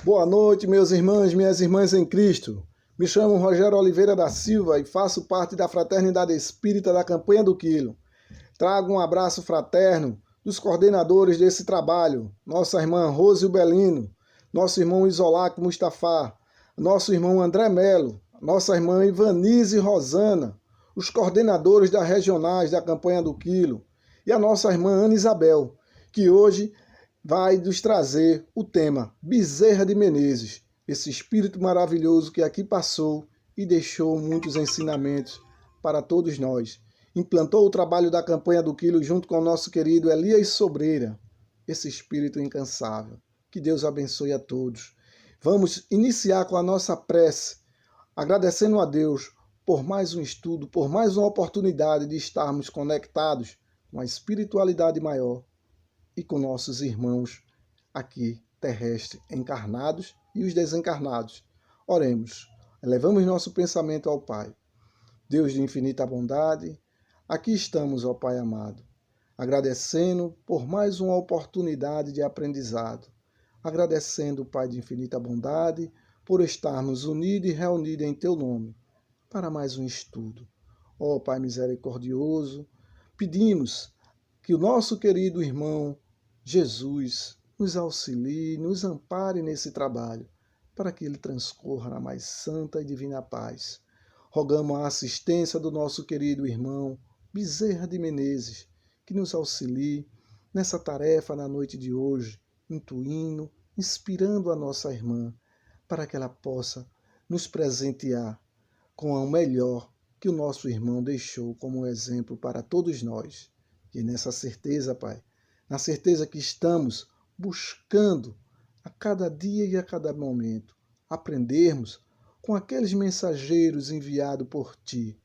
Boa noite, meus irmãos e minhas irmãs em Cristo. Me chamo Rogério Oliveira da Silva e faço parte da Fraternidade Espírita da Campanha do Quilo. Trago um abraço fraterno dos coordenadores desse trabalho, nossa irmã Rose Belino, nosso irmão Isolac Mustafa, nosso irmão André Melo, nossa irmã Ivanise Rosana, os coordenadores das regionais da Campanha do Quilo e a nossa irmã Ana Isabel, que hoje vai nos trazer o tema Bezerra de Menezes, esse espírito maravilhoso que aqui passou e deixou muitos ensinamentos para todos nós. Implantou o trabalho da Campanha do Quilo junto com o nosso querido Elias Sobreira, esse espírito incansável. Que Deus abençoe a todos. Vamos iniciar com a nossa prece, agradecendo a Deus por mais um estudo, por mais uma oportunidade de estarmos conectados com a espiritualidade maior e com nossos irmãos aqui terrestres, encarnados e os desencarnados. Oremos, elevamos nosso pensamento ao Pai. Deus de infinita bondade, aqui estamos, ó Pai amado, agradecendo por mais uma oportunidade de aprendizado, agradecendo, Pai de infinita bondade, por estarmos unidos e reunidos em Teu nome, para mais um estudo. Ó Pai misericordioso, pedimos que o nosso querido irmão Jesus nos auxilie, nos ampare nesse trabalho, para que ele transcorra na mais santa e divina paz. Rogamos a assistência do nosso querido irmão Bezerra de Menezes, que nos auxilie nessa tarefa na noite de hoje, intuindo, inspirando a nossa irmã, para que ela possa nos presentear com o melhor que o nosso irmão deixou como exemplo para todos nós. E nessa certeza, Pai, na certeza que estamos buscando a cada dia e a cada momento aprendermos com aqueles mensageiros enviados por Ti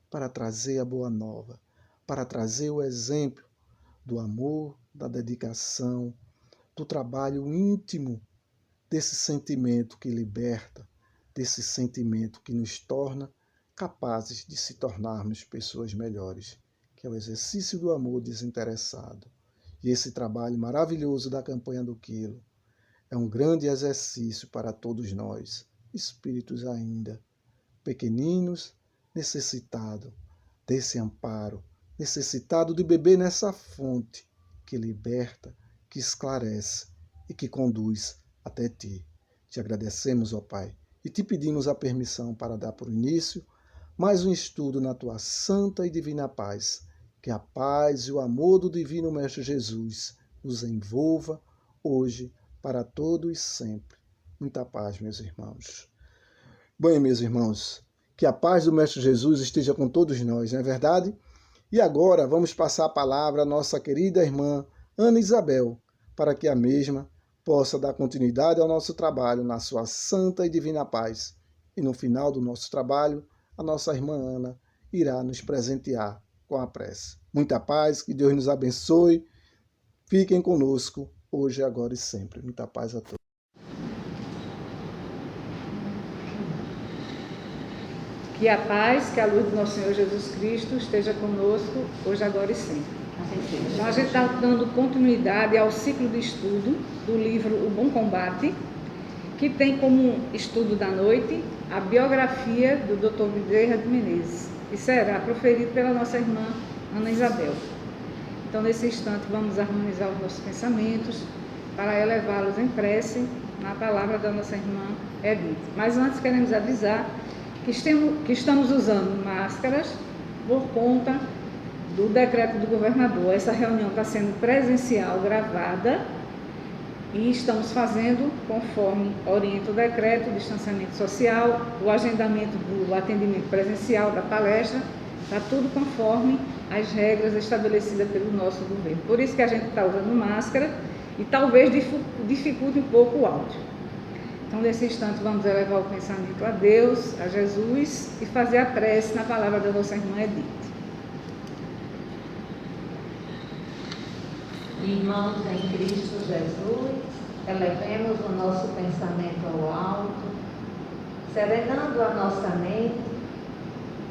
para trazer a boa nova, para trazer o exemplo do amor, da dedicação, do trabalho íntimo, desse sentimento que liberta, desse sentimento que nos torna capazes de se tornarmos pessoas melhores, que é o exercício do amor desinteressado. E esse trabalho maravilhoso da Campanha do Quilo é um grande exercício para todos nós, espíritos ainda pequeninos, necessitados desse amparo, necessitados de beber nessa fonte que liberta, que esclarece e que conduz até Ti. Te agradecemos, ó Pai, e te pedimos a permissão para dar por início mais um estudo na Tua santa e divina paz. Que a paz e o amor do Divino Mestre Jesus nos envolva hoje, para todos e sempre. Muita paz, meus irmãos. Bem, meus irmãos, que a paz do Mestre Jesus esteja com todos nós, não é verdade? E agora vamos passar a palavra à nossa querida irmã Ana Isabel, para que a mesma possa dar continuidade ao nosso trabalho na sua santa e divina paz. E no final do nosso trabalho, a nossa irmã Ana irá nos presentear com a prece. Muita paz, que Deus nos abençoe. Fiquem conosco, hoje, agora e sempre. Muita paz a todos. Que a paz, que a luz do nosso Senhor Jesus Cristo esteja conosco, hoje, agora e sempre. Então, a gente está dando continuidade ao ciclo de estudo do livro O Bom Combate, que tem como estudo da noite a biografia do Dr. Bezerra de Menezes, que será proferido pela nossa irmã Ana Isabel. Então, nesse instante, vamos harmonizar os nossos pensamentos para elevá-los em prece na palavra da nossa irmã Edith. Mas antes, queremos avisar que estamos usando máscaras por conta do decreto do governador. Essa reunião está sendo presencial, gravada, e estamos fazendo conforme orienta o decreto, o distanciamento social, o agendamento do atendimento presencial, da palestra, está tudo conforme as regras estabelecidas pelo nosso governo. Por isso que a gente está usando máscara e talvez dificulte um pouco o áudio. Então, nesse instante, vamos elevar o pensamento a Deus, a Jesus, e fazer a prece na palavra da nossa irmã Edith. Irmãos em Cristo Jesus, elevemos o nosso pensamento ao alto, serenando a nossa mente,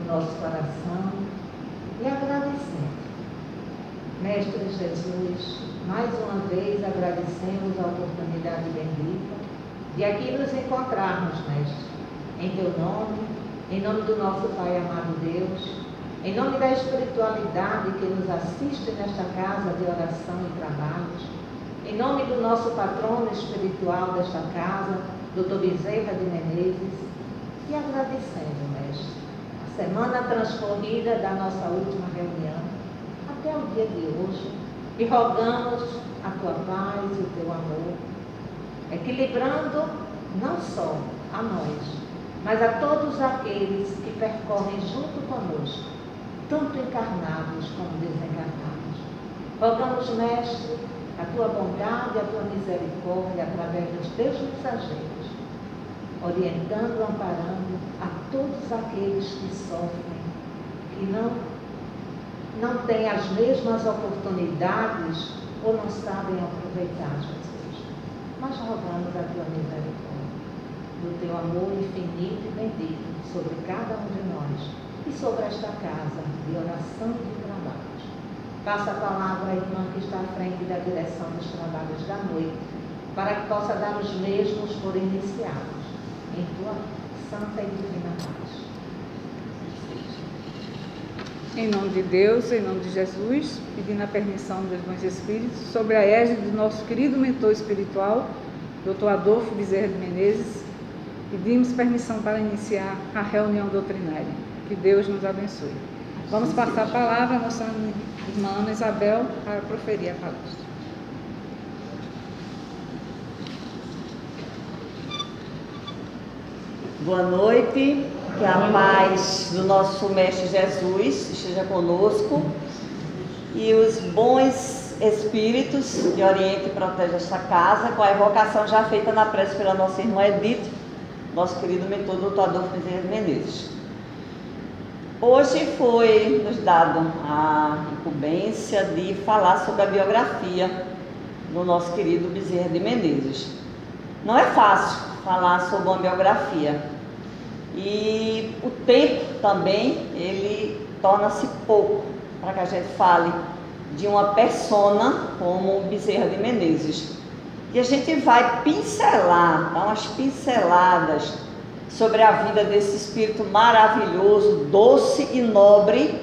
o nosso coração e agradecendo. Mestre Jesus, mais uma vez agradecemos a oportunidade bendita de aqui nos encontrarmos, Mestre, em Teu nome, em nome do nosso Pai amado Deus, em nome da espiritualidade que nos assiste nesta casa de oração e trabalhos, em nome do nosso patrono espiritual desta casa, Dr. Bezerra de Menezes, e agradecendo, Mestre, a semana transcorrida da nossa última reunião, até o dia de hoje, e rogamos a Tua paz e o Teu amor, equilibrando não só a nós, mas a todos aqueles que percorrem junto conosco, tanto encarnados como desencarnados. Rogamos, Mestre, a Tua bondade, a Tua misericórdia através dos Teus mensageiros, orientando, amparando a todos aqueles que sofrem, que não têm as mesmas oportunidades ou não sabem aproveitar, Jesus. Mas rogamos a Tua misericórdia, do Teu amor infinito e bendito sobre cada um de nós e sobre esta casa de oração e de trabalhos. Passa a palavra à irmã que está à frente da direção dos trabalhos da noite, para que possa dar os mesmos por iniciados, em Tua santa e divina paz. Em nome de Deus, em nome de Jesus, pedindo a permissão dos bons espíritos, sobre a égide do nosso querido mentor espiritual, Dr. Adolfo Bezerra de Menezes, pedimos permissão para iniciar a reunião doutrinária. Que Deus nos abençoe. Vamos passar a palavra à nossa irmã Ana Isabel para proferir a palestra. Boa noite, que a paz do nosso Mestre Jesus esteja conosco e os bons espíritos que orientem e protegem esta casa, com a evocação já feita na prece pela nossa irmã Edith, nosso querido mentor, Dr. Adolfo Bezerra de Menezes. Hoje foi nos dado a incumbência de falar sobre a biografia do nosso querido Bezerra de Menezes. Não é fácil falar sobre uma biografia e o tempo também, ele torna-se pouco para que a gente fale de uma persona como Bezerra de Menezes. E a gente vai pincelar, dar umas pinceladas sobre a vida desse espírito maravilhoso, doce e nobre,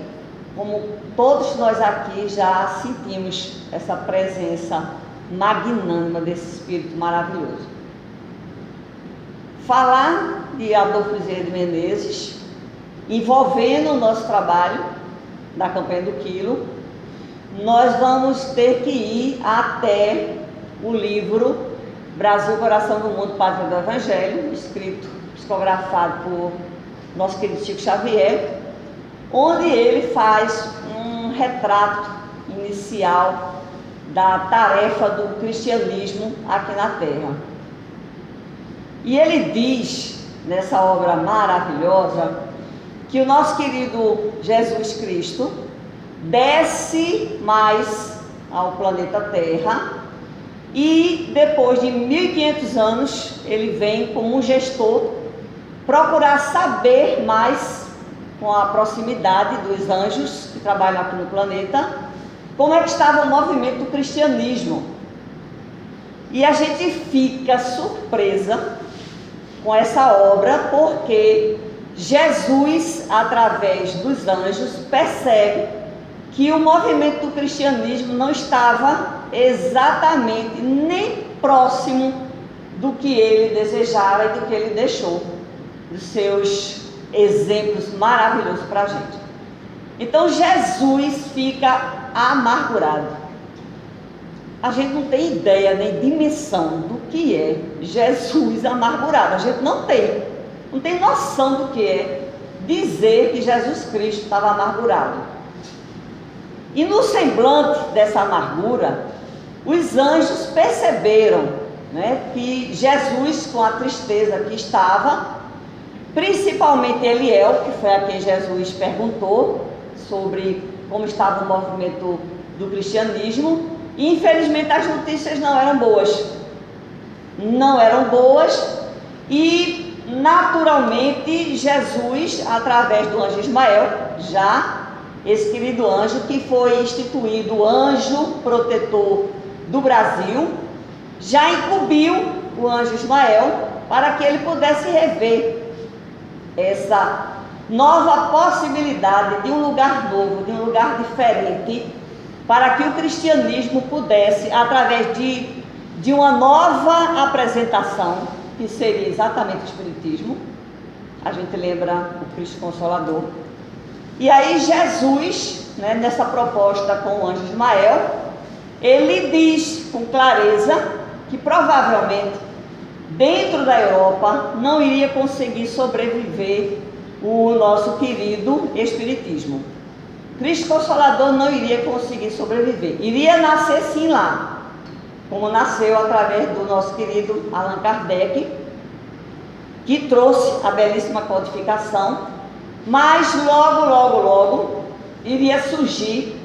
como todos nós aqui já sentimos essa presença magnânima desse espírito maravilhoso. Falar de Adolfo Bezerra de Menezes, envolvendo o nosso trabalho da campanha do Quilo, nós vamos ter que ir até o livro Brasil, Coração do Mundo, Pátria do Evangelho, psicografado por nosso querido Chico Xavier, onde ele faz um retrato inicial da tarefa do cristianismo aqui na Terra. E ele diz, nessa obra maravilhosa, que o nosso querido Jesus Cristo desce mais ao planeta Terra e depois de 1500 anos ele vem como um gestor procurar saber mais, com a proximidade dos anjos que trabalham aqui no planeta, como é que estava o movimento do cristianismo. E a gente fica surpresa com essa obra, porque Jesus, através dos anjos, percebe que o movimento do cristianismo não estava exatamente nem próximo do que ele desejava e do que ele deixou, dos seus exemplos maravilhosos para a gente. Então Jesus fica amargurado. A gente não tem ideia nem dimensão do que é Jesus amargurado. A gente não tem noção do que é dizer que Jesus Cristo estava amargurado. E no semblante dessa amargura, os anjos perceberam, que Jesus, com a tristeza que estava, principalmente Eliel, que foi a quem Jesus perguntou sobre como estava o movimento do cristianismo, e infelizmente as notícias não eram boas, e naturalmente Jesus, através do anjo Ismael, já esse querido anjo que foi instituído anjo protetor do Brasil, já incumbiu o anjo Ismael para que ele pudesse rever essa nova possibilidade de um lugar novo, de um lugar diferente, para que o cristianismo pudesse, através de uma nova apresentação, que seria exatamente o Espiritismo, a gente lembra o Cristo Consolador. E aí Jesus, né, nessa proposta com o anjo Ismael, ele diz com clareza que provavelmente dentro da Europa não iria conseguir sobreviver o nosso querido Espiritismo. Cristo Consolador não iria conseguir sobreviver. Iria nascer sim lá, como nasceu através do nosso querido Allan Kardec, que trouxe a belíssima codificação, mas logo iria surgir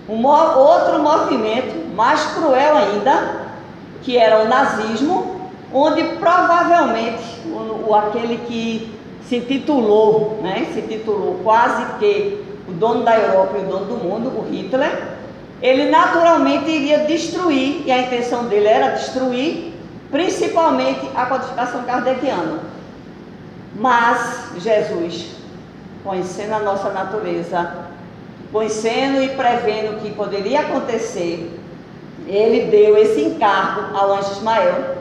outro movimento mais cruel ainda, que era o nazismo, onde provavelmente aquele que se intitulou quase que o dono da Europa e o dono do mundo, o Hitler, ele naturalmente iria destruir, e a intenção dele era destruir, principalmente a codificação kardeciana. Mas Jesus, conhecendo a nossa natureza, conhecendo e prevendo o que poderia acontecer, ele deu esse encargo ao anjo Ismael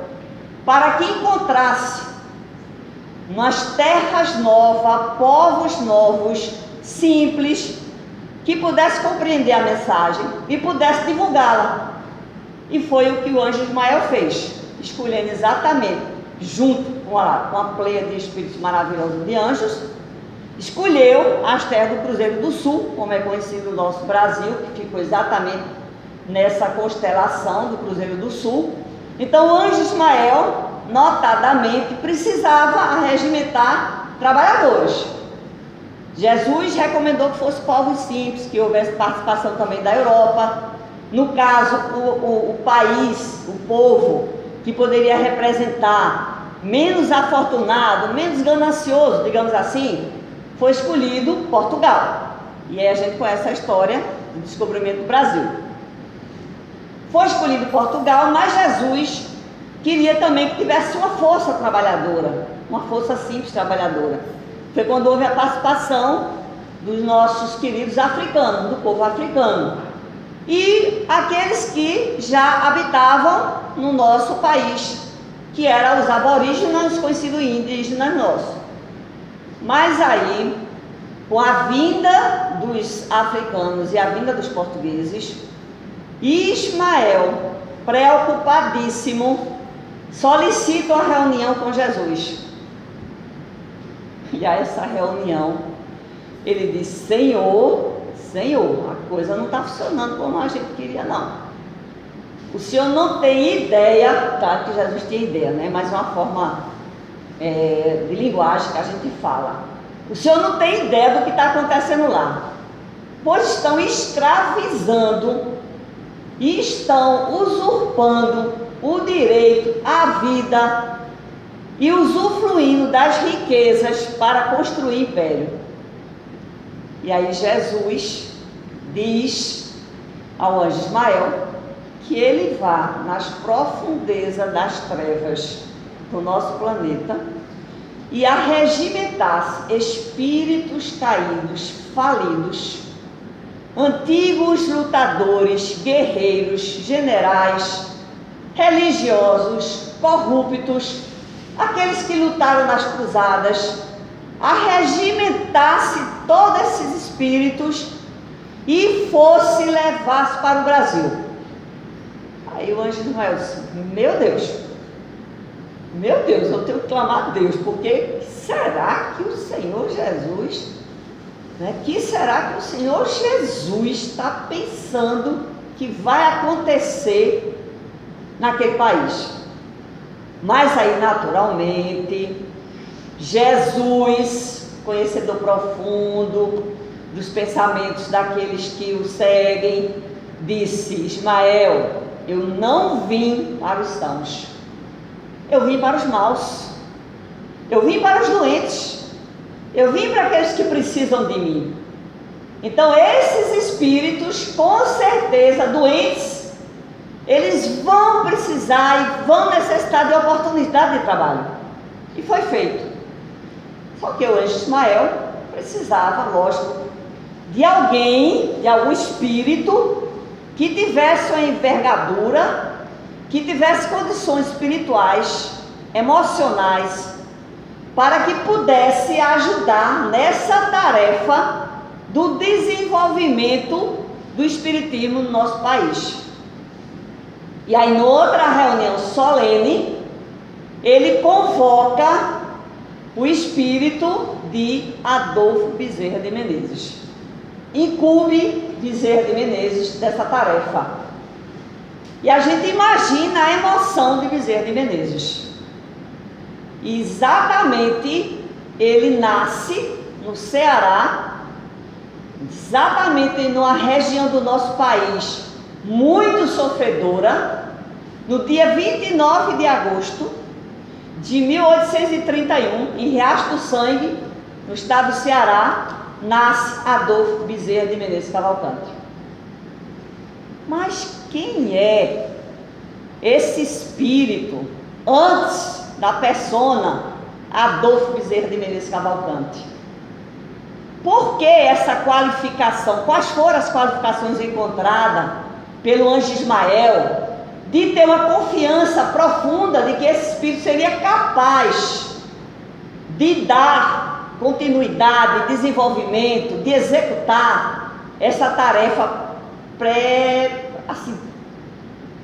para que encontrasse umas terras novas, povos novos, simples, que pudesse compreender a mensagem e pudesse divulgá-la. E foi o que o anjo Ismael fez, escolhendo exatamente, junto com a pleia de espíritos maravilhosos de anjos, escolheu as terras do Cruzeiro do Sul, como é conhecido o nosso Brasil, que ficou exatamente nessa constelação do Cruzeiro do Sul. Então o anjo Ismael, notadamente, precisava arregimentar trabalhadores. Jesus recomendou que fosse povos simples, que houvesse participação também da Europa. No caso, o país, o povo, que poderia representar menos afortunado, menos ganancioso, digamos assim, foi escolhido Portugal. E aí a gente conhece a história do descobrimento do Brasil. Foi escolhido Portugal, mas Jesus queria também que tivesse uma força trabalhadora, uma força simples trabalhadora. Foi quando houve a participação dos nossos queridos africanos, do povo africano, e aqueles que já habitavam no nosso país, que eram os aborígenes, conhecidos indígenas nossos. Mas aí, com a vinda dos africanos e a vinda dos portugueses, Ismael, preocupadíssimo, solicita uma reunião com Jesus. E a essa reunião, ele diz: Senhor, a coisa não está funcionando como a gente queria, não. O senhor não tem ideia, claro que Jesus tinha ideia, né? Mas é uma forma de linguagem que a gente fala. O senhor não tem ideia do que está acontecendo lá, pois estão escravizando e estão usurpando o direito à vida e usufruindo das riquezas para construir império. E aí Jesus diz ao anjo Ismael que ele vá nas profundezas das trevas do nosso planeta e arregimentasse espíritos caídos, falidos, antigos lutadores, guerreiros, generais, religiosos, corruptos, aqueles que lutaram nas cruzadas, arregimentasse todos esses espíritos e fosse levasse para o Brasil. Aí o anjo Ismael disse: meu Deus, eu tenho que clamar a Deus, porque será que o Senhor Jesus, que será que o Senhor Jesus está pensando que vai acontecer naquele país? Mas aí, naturalmente, Jesus, conhecedor profundo dos pensamentos daqueles que o seguem, disse: Ismael, eu não vim para os sãos, eu vim para os maus, eu vim para os doentes, eu vim para aqueles que precisam de mim. Então esses espíritos, com certeza doentes, eles vão precisar e vão necessitar de oportunidade de trabalho. E foi feito. Só que o anjo Ismael precisava, lógico, de alguém, de algum espírito que tivesse uma envergadura, que tivesse condições espirituais, emocionais, para que pudesse ajudar nessa tarefa do desenvolvimento do espiritismo no nosso país. E aí, noutra reunião solene, ele convoca o espírito de Adolfo Bezerra de Menezes. Incumbe Bezerra de Menezes dessa tarefa. E a gente imagina a emoção de Bezerra de Menezes. Exatamente, ele nasce no Ceará, exatamente numa região do nosso país muito sofredora, no dia 29 de agosto de 1831, em Riacho do Sangue, no estado do Ceará, nasce Adolfo Bezerra de Menezes Cavalcante. Mas quem é esse espírito antes da persona Adolfo Bezerra de Menezes Cavalcante? Por que essa qualificação? Quais foram as qualificações encontradas pelo anjo Ismael de ter uma confiança profunda de que esse espírito seria capaz de dar continuidade, desenvolvimento, de executar essa tarefa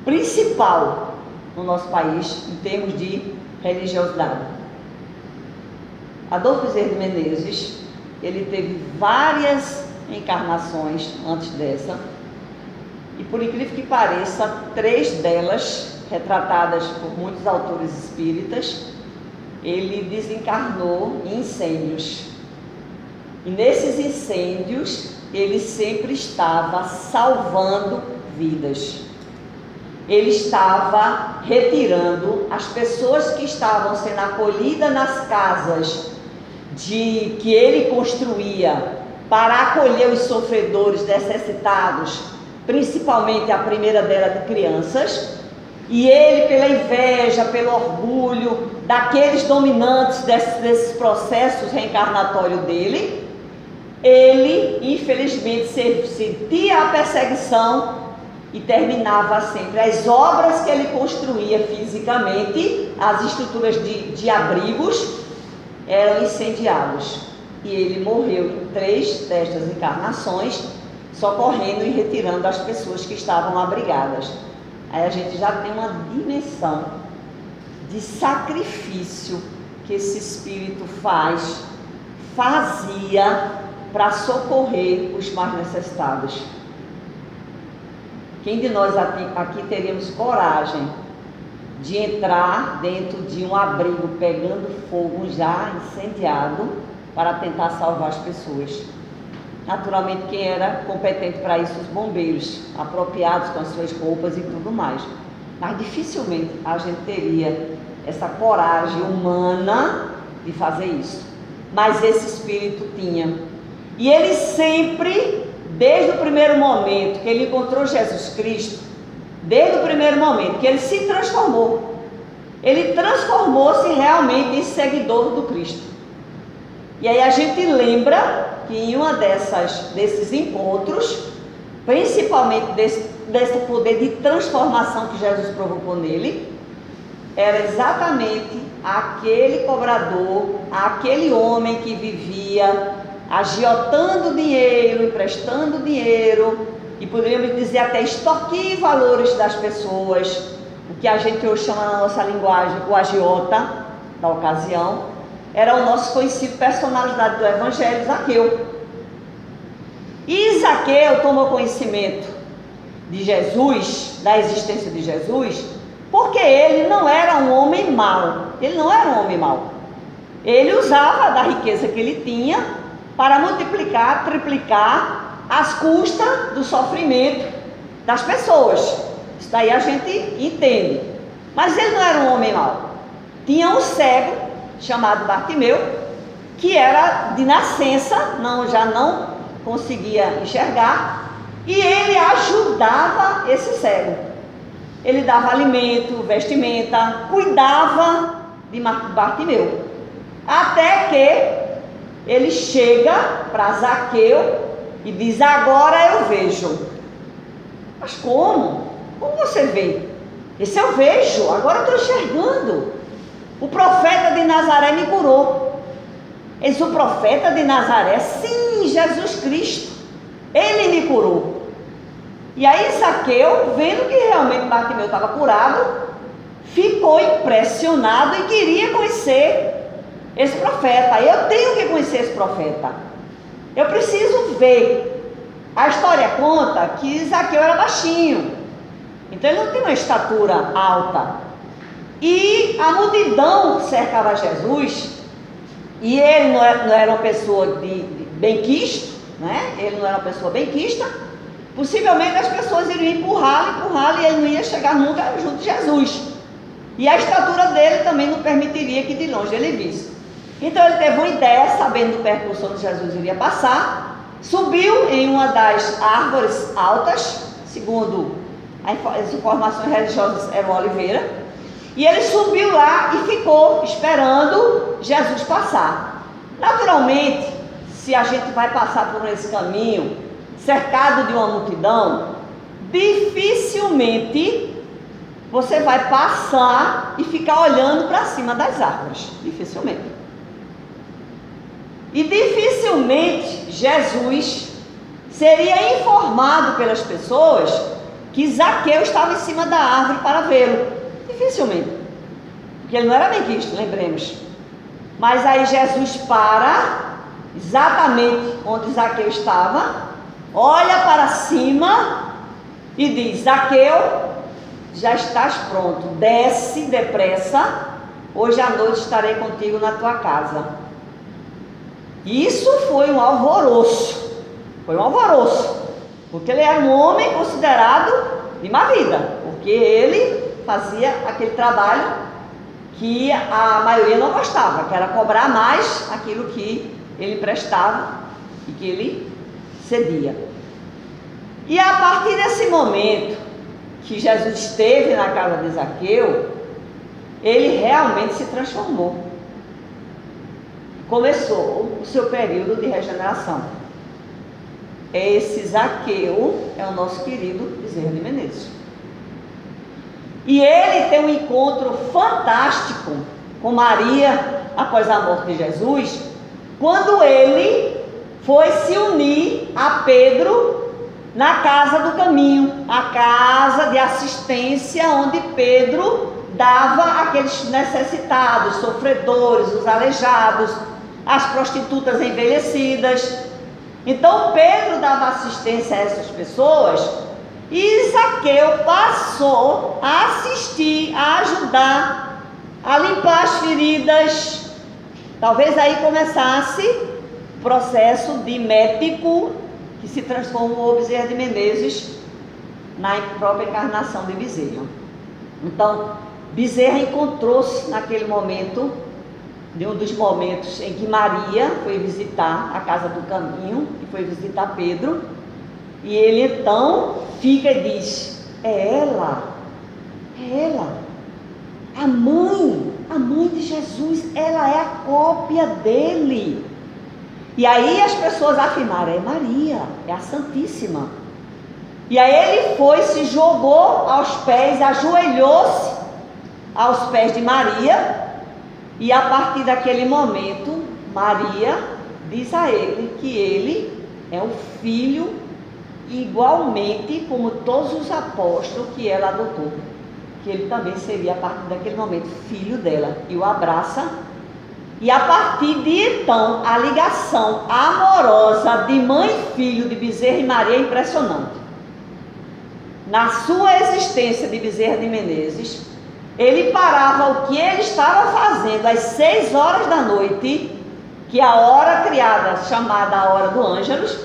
principal no nosso país em termos de religiosidade? Adolfo Bezerra de Menezes, ele teve várias encarnações antes dessa, e por incrível que pareça, 3 delas, retratadas por muitos autores espíritas, ele desencarnou em incêndios. E nesses incêndios, ele sempre estava salvando vidas. Ele estava retirando as pessoas que estavam sendo acolhidas nas casas que ele construía para acolher os sofredores necessitados, principalmente a primeira dela de crianças, e ele, pela inveja, pelo orgulho daqueles dominantes desses processos reencarnatórios dele, ele infelizmente sentia a perseguição e terminava sempre as obras que ele construía fisicamente, as estruturas de abrigos, eram incendiados. E ele morreu em 3 destas encarnações, socorrendo e retirando as pessoas que estavam abrigadas. Aí a gente já tem uma dimensão de sacrifício que esse espírito fazia para socorrer os mais necessitados. Quem de nós aqui teríamos coragem de entrar dentro de um abrigo pegando fogo já incendiado para tentar salvar as pessoas? Naturalmente, quem era competente para isso, os bombeiros, apropriados com as suas roupas e tudo mais. Mas dificilmente a gente teria essa coragem humana de fazer isso. Mas esse espírito tinha. E ele sempre, desde o primeiro momento que ele encontrou Jesus Cristo, desde o primeiro momento que ele se transformou, ele transformou-se realmente em seguidor do Cristo. E aí a gente lembra que em uma desses encontros, principalmente desse poder de transformação que Jesus provocou nele, era exatamente aquele cobrador, aquele homem que vivia agiotando dinheiro, emprestando dinheiro, e poderíamos dizer até extorquir valores das pessoas, o que a gente hoje chama na nossa linguagem o agiota da ocasião. Era o nosso conhecido personalidade do Evangelho, Zaqueu. E Zaqueu tomou conhecimento de Jesus, da existência de Jesus, porque ele não era um homem mau. Ele não era um homem mau. Ele usava da riqueza que ele tinha para multiplicar, triplicar às custas do sofrimento das pessoas. Isso daí a gente entende. Mas ele não era um homem mau. Tinha um cego chamado Bartimeu, que era de nascença, já não conseguia enxergar, e ele ajudava esse cego. ele dava alimento, vestimenta, cuidava de Bartimeu. Até que ele chega para Zaqueu e diz: agora eu vejo. Mas como? Como você vê? Esse eu vejo, agora eu estou enxergando. O profeta de Nazaré me curou. Esse o profeta de Nazaré, sim, Jesus Cristo, ele me curou. E aí Zaqueu, vendo que realmente Bartimeu estava curado, ficou impressionado e queria conhecer esse profeta. Eu tenho que conhecer esse profeta. Eu preciso ver. A história conta que Zaqueu era baixinho, então ele não tinha uma estatura alta. E a multidão cercava Jesus, e ele não era uma pessoa de benquisto, né? Ele não era uma pessoa benquista. Possivelmente as pessoas iriam empurrá-lo e ele não ia chegar nunca junto de Jesus. E a estatura dele também não permitiria que de longe ele visse. Então ele teve uma ideia, sabendo do percurso onde Jesus iria passar, subiu em uma das árvores altas, segundo as informações religiosas era uma oliveira, e ele subiu lá e ficou esperando Jesus passar. Naturalmente, se a gente vai passar por esse caminho, cercado de uma multidão, dificilmente você vai passar e ficar olhando para cima das árvores. Dificilmente. E dificilmente Jesus seria informado pelas pessoas que Zaqueu estava em cima da árvore para vê-lo. Dificilmente. Porque ele não era benquisto, lembremos. Mas aí Jesus para exatamente onde Zaqueu estava, olha para cima e diz: Zaqueu, já estás pronto, desce depressa, hoje à noite estarei contigo na tua casa. Isso foi um alvoroço, porque ele era um homem considerado de má vida, porque ele fazia aquele trabalho que a maioria não gostava, que era cobrar mais aquilo que ele prestava e que ele cedia. E a partir desse momento que Jesus esteve na casa de Zaqueu, ele realmente se transformou. Começou o seu período de regeneração. Esse Zaqueu é o nosso querido Bezerra de Menezes. E ele tem um encontro fantástico com Maria após a morte de Jesus, quando ele foi se unir a Pedro na casa do caminho, a casa de assistência onde Pedro dava aqueles necessitados, sofredores, os aleijados, as prostitutas envelhecidas. Então Pedro dava assistência a essas pessoas e Zaqueu passou a assistir, a ajudar, a limpar as feridas. Talvez aí começasse o processo de médico que se transformou Bezerra de Menezes na própria encarnação de Bezerra. Então Bezerra encontrou-se naquele momento, de um dos momentos em que Maria foi visitar a casa do caminho, e foi visitar Pedro, e ele então fica e diz: é ela, a mãe de Jesus, ela é a cópia dele. E aí as pessoas afirmaram: é Maria, é a Santíssima. E aí ele foi, se jogou aos pés, ajoelhou-se aos pés de Maria. E a partir daquele momento, Maria diz a ele que ele é o filho, igualmente como todos os apóstolos que ela adotou, que ele também seria a partir daquele momento filho dela, e o abraça. E a partir de então, a ligação amorosa de mãe e filho de Bezerra e Maria é impressionante. Na sua existência de Bezerra de Menezes, ele parava o que ele estava fazendo às 6 horas da noite, que é a hora criada, chamada a hora do Ângelus,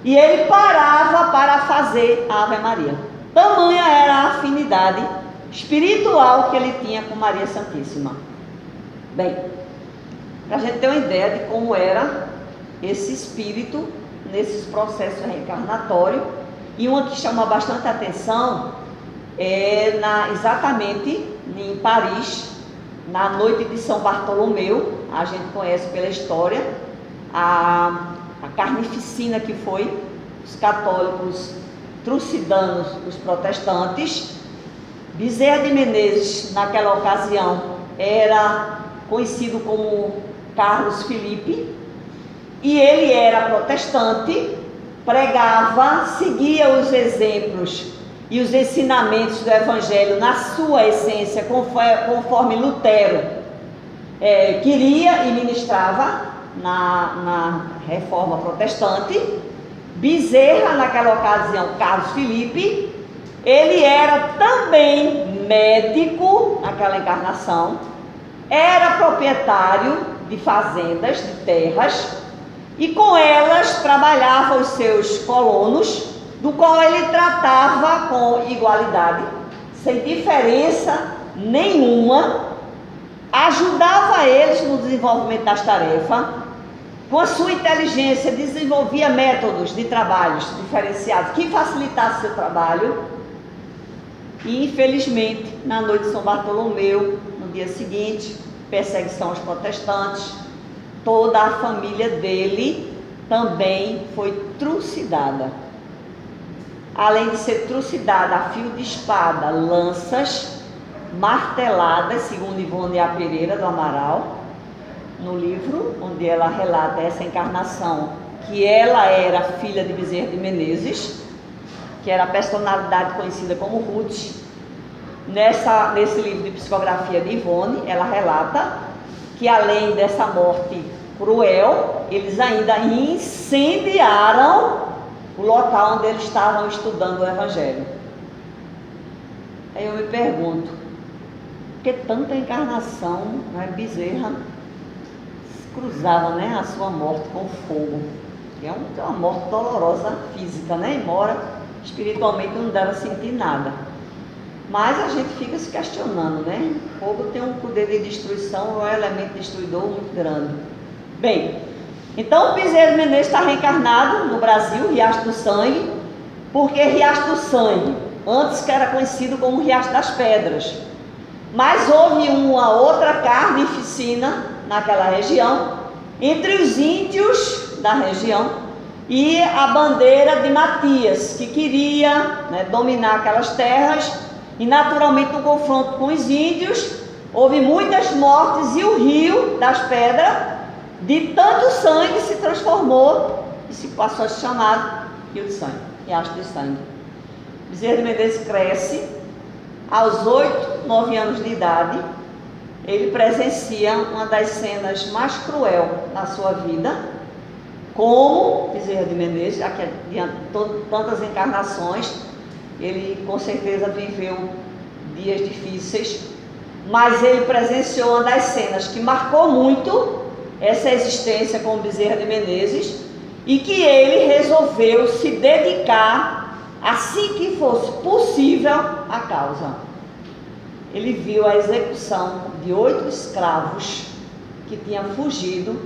e ele parava para fazer a Ave Maria. Tamanha era a afinidade espiritual que ele tinha com Maria Santíssima. Bem, para a gente ter uma ideia de como era esse espírito nesses processos reencarnatórios, e uma que chama bastante atenção exatamente em Paris, na noite de São Bartolomeu. A gente conhece pela história a carnificina que foi os católicos trucidando os protestantes. Bezerra de Menezes, naquela ocasião, era conhecido como Carlos Felipe, e ele era protestante, pregava, seguia os exemplos e os ensinamentos do Evangelho na sua essência, conforme Lutero queria e ministrava na Reforma Protestante. Bezerra, naquela ocasião, Carlos Felipe, ele era também médico naquela encarnação, era proprietário de fazendas, de terras, e com elas trabalhava os seus colonos, do qual ele tratava com igualdade, sem diferença nenhuma, ajudava eles no desenvolvimento das tarefas, com a sua inteligência desenvolvia métodos de trabalhos diferenciados que facilitassem seu trabalho. E infelizmente, na noite de São Bartolomeu, no dia seguinte, perseguição aos protestantes, toda a família dele também foi trucidada. Além de ser trucidada a fio de espada, lanças, marteladas, segundo Ivone A. Pereira do Amaral, no livro onde ela relata essa encarnação, que ela era filha de Bezerra de Menezes, que era a personalidade conhecida como Ruth. Nesse livro de psicografia de Ivone, ela relata que além dessa morte cruel, eles ainda incendiaram o local onde eles estavam estudando o Evangelho. Aí eu me pergunto, por que tanta encarnação, né? Bezerra cruzava, né, a sua morte com fogo? É uma morte dolorosa física, né? Embora espiritualmente não dava a sentir nada. Mas a gente fica se questionando, né? O fogo tem um poder de destruição, é um elemento destruidor muito grande. Bem, então o Bezerra de Menezes está reencarnado no Brasil, Riacho do Sangue. Por que Riacho do Sangue? Antes que era conhecido como Riacho das Pedras. Mas houve uma outra carnificina naquela região, entre os índios da região e a bandeira de Matias, que queria, né, dominar aquelas terras, e naturalmente no confronto com os índios houve muitas mortes, e o rio das pedras, de tanto sangue, se transformou e se passou a se chamar Rio de Sangue, Riacho de Sangue. Bezerra de Menezes cresce, aos 8, 9 anos de idade, ele presencia uma das cenas mais cruel na sua vida, como Bezerra de Menezes, já que diante de tantas encarnações, ele com certeza viveu dias difíceis, mas ele presenciou uma das cenas que marcou muito essa existência com Bezerra de Menezes, e que ele resolveu se dedicar, assim que fosse possível, à causa. Ele viu a execução de 8 escravos que tinham fugido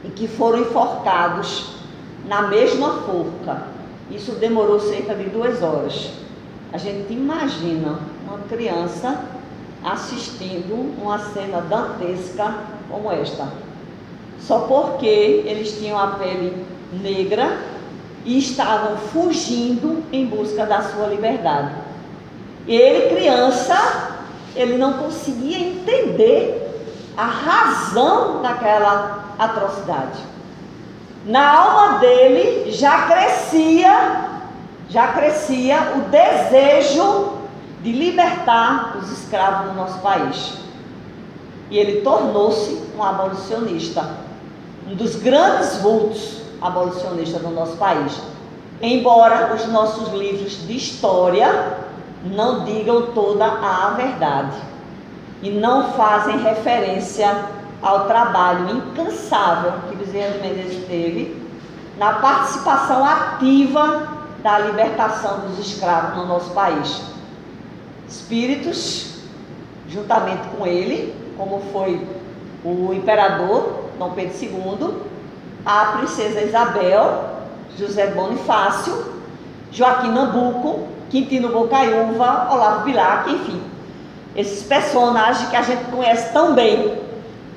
e que foram enforcados na mesma forca. Isso demorou cerca de 2 horas. A gente imagina uma criança assistindo uma cena dantesca como esta, só porque eles tinham a pele negra e estavam fugindo em busca da sua liberdade. Ele, criança, ele não conseguia entender a razão daquela atrocidade. Na alma dele já crescia o desejo de libertar os escravos do nosso país. E ele tornou-se um abolicionista, um dos grandes vultos abolicionistas do nosso país. Embora os nossos livros de história não digam toda a verdade e não fazem referência ao trabalho incansável que Bezerra de Menezes teve na participação ativa da libertação dos escravos no nosso país. Espíritos, juntamente com ele, como foi o imperador Dom Pedro II, a princesa Isabel, José Bonifácio, Joaquim Nabuco, Quintino Bocaiúva, Olavo Bilac, enfim, esses personagens que a gente conhece tão bem.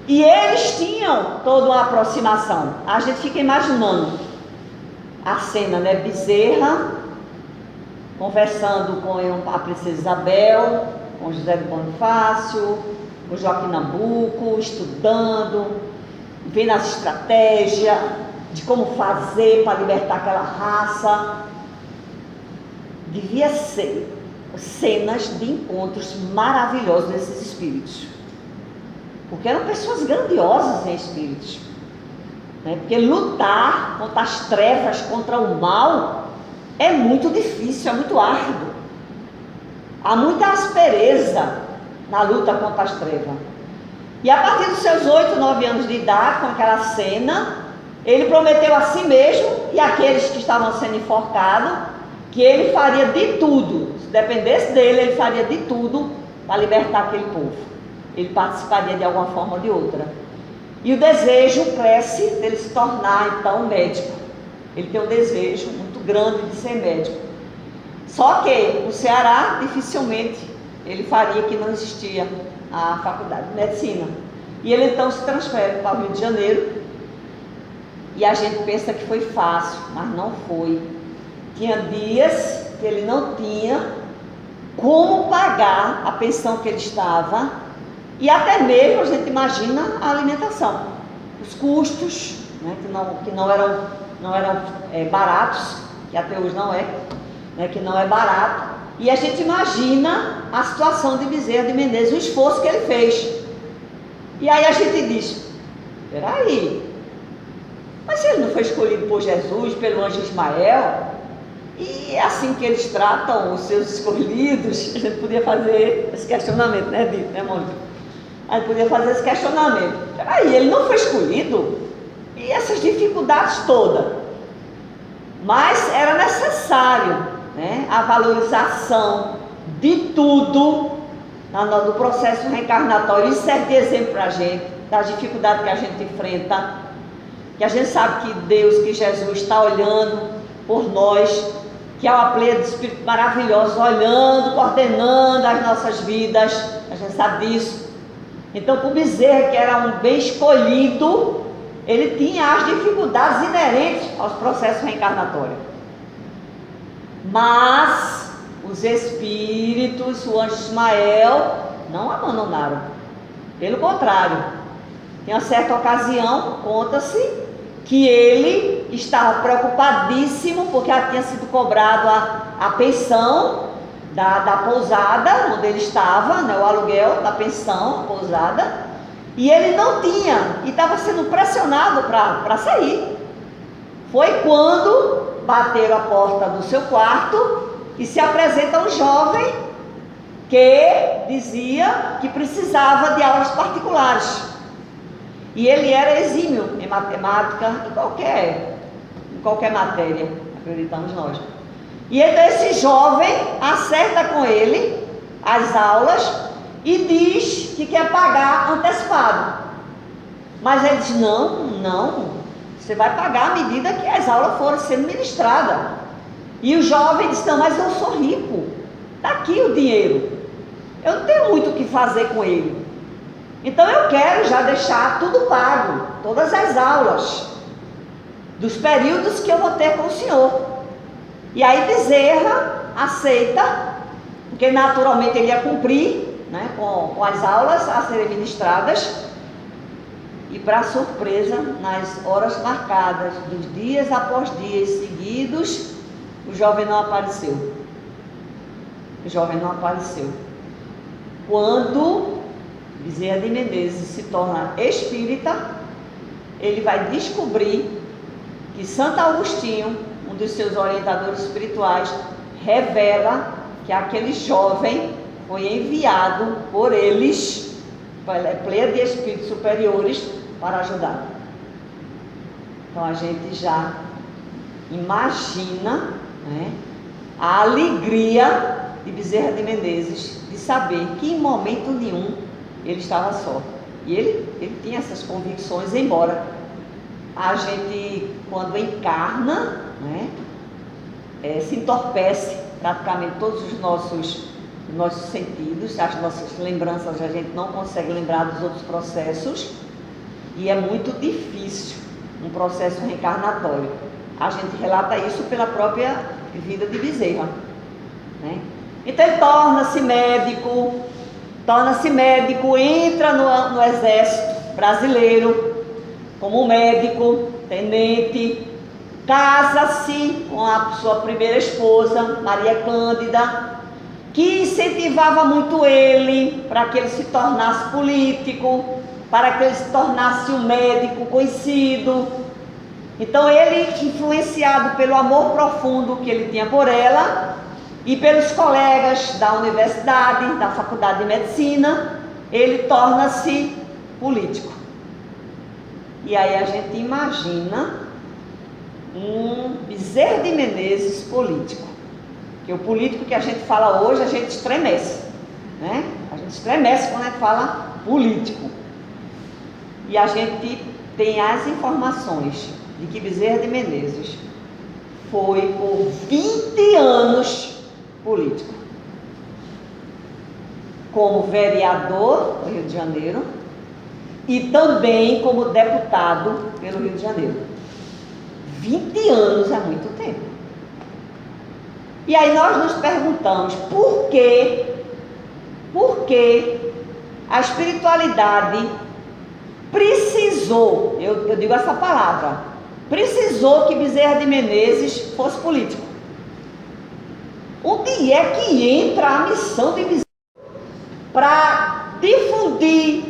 E eles tinham toda uma aproximação. A gente fica imaginando a cena, né? Bezerra conversando com a princesa Isabel, com José de Bonifácio, com Joaquim Nabuco, estudando, vendo as estratégias de como fazer para libertar aquela raça. Devia ser cenas de encontros maravilhosos desses espíritos, porque eram pessoas grandiosas em espíritos, né? Porque lutar contra as trevas, contra o mal, é muito difícil, é muito árduo. Há muita aspereza na luta contra as trevas. E a partir dos seus 8, 9 anos de idade, com aquela cena, ele prometeu a si mesmo e àqueles que estavam sendo enforcados que ele faria de tudo, se dependesse dele, ele faria de tudo para libertar aquele povo. Ele participaria de alguma forma ou de outra. E o desejo cresce dele se tornar, então, médico. Ele tem um desejo muito grande de ser médico. Só que no Ceará, dificilmente, ele faria, que não existia a faculdade de medicina. E ele, então, se transfere para o Rio de Janeiro. E a gente pensa que foi fácil, mas não foi. Tinha dias que ele não tinha como pagar a pensão que ele estava, e até mesmo a gente imagina a alimentação, os custos, né, que não eram baratos, que até hoje não é, né, que não é barato, e a gente imagina a situação de Bezerra de Menezes, o esforço que ele fez. E aí a gente diz, peraí, mas ele não foi escolhido por Jesus, pelo anjo Ismael? E é assim que eles tratam os seus escolhidos. A gente podia fazer esse questionamento, né, Dito, né, Mônica? A gente podia fazer esse questionamento. Aí, ele não foi escolhido? E essas dificuldades todas? Mas era necessário, né, a valorização de tudo no processo reencarnatório. Isso serve de exemplo para a gente, das dificuldades que a gente enfrenta, que a gente sabe que Deus, que Jesus está olhando por nós, que é uma pleia de espíritos maravilhosos, olhando, coordenando as nossas vidas, a gente sabe disso. Então, para o Bezerra, que era um bem escolhido, ele tinha as dificuldades inerentes aos processos reencarnatórios. Mas os espíritos, o anjo Ismael, não abandonaram. Pelo contrário, em uma certa ocasião, conta-se que ele estava preocupadíssimo, porque já tinha sido cobrado a pensão da pousada onde ele estava, né, o aluguel da pensão, a pousada, e ele não tinha, e estava sendo pressionado para sair. Foi quando bateram a porta do seu quarto e se apresenta um jovem que dizia que precisava de aulas particulares. E ele era exímio em matemática, em qualquer matéria, acreditamos nós. E então esse jovem acerta com ele as aulas e diz que quer pagar antecipado. Mas ele diz, não, você vai pagar à medida que as aulas forem sendo ministradas. E o jovem diz, não, mas eu sou rico, está aqui o dinheiro, eu não tenho muito o que fazer com ele. Então eu quero já deixar tudo pago, todas as aulas, dos períodos que eu vou ter com o senhor. E aí Bezerra aceita, porque naturalmente ele ia cumprir, né, com as aulas a serem ministradas. E para surpresa, nas horas marcadas, dos dias após dias seguidos, o jovem não apareceu. Quando Bezerra de Menezes se torna espírita, ele vai descobrir que Santo Agostinho, um dos seus orientadores espirituais, revela que aquele jovem foi enviado por eles, pela pleia de espíritos superiores, para ajudar. Então a gente já imagina, né, a alegria de Bezerra de Menezes de saber que em momento nenhum ele estava só. E ele tinha essas convicções, embora a gente, quando encarna, né, se entorpece praticamente todos os nossos sentidos, as nossas lembranças, a gente não consegue lembrar dos outros processos, e é muito difícil um processo reencarnatório. A gente relata isso pela própria vida de Bezerra, né? Então ele torna-se médico, entra no exército brasileiro como médico, tenente, casa-se com a sua primeira esposa, Maria Cândida, que incentivava muito ele para que ele se tornasse político, para que ele se tornasse um médico conhecido. Então ele, influenciado pelo amor profundo que ele tinha por ela e pelos colegas da universidade, da faculdade de medicina, ele torna-se político. E aí a gente imagina um Bezerra de Menezes político. Porque o político que a gente fala hoje, a gente estremece, né? A gente estremece quando a gente fala político. E a gente tem as informações de que Bezerra de Menezes foi por 20 anos político. Como vereador do Rio de Janeiro e também como deputado pelo Rio de Janeiro. 20 anos é muito tempo. E aí nós nos perguntamos por que a espiritualidade precisou, eu digo essa palavra, precisou que Bezerra de Menezes fosse político. Onde é que entra a missão de Bezerra para difundir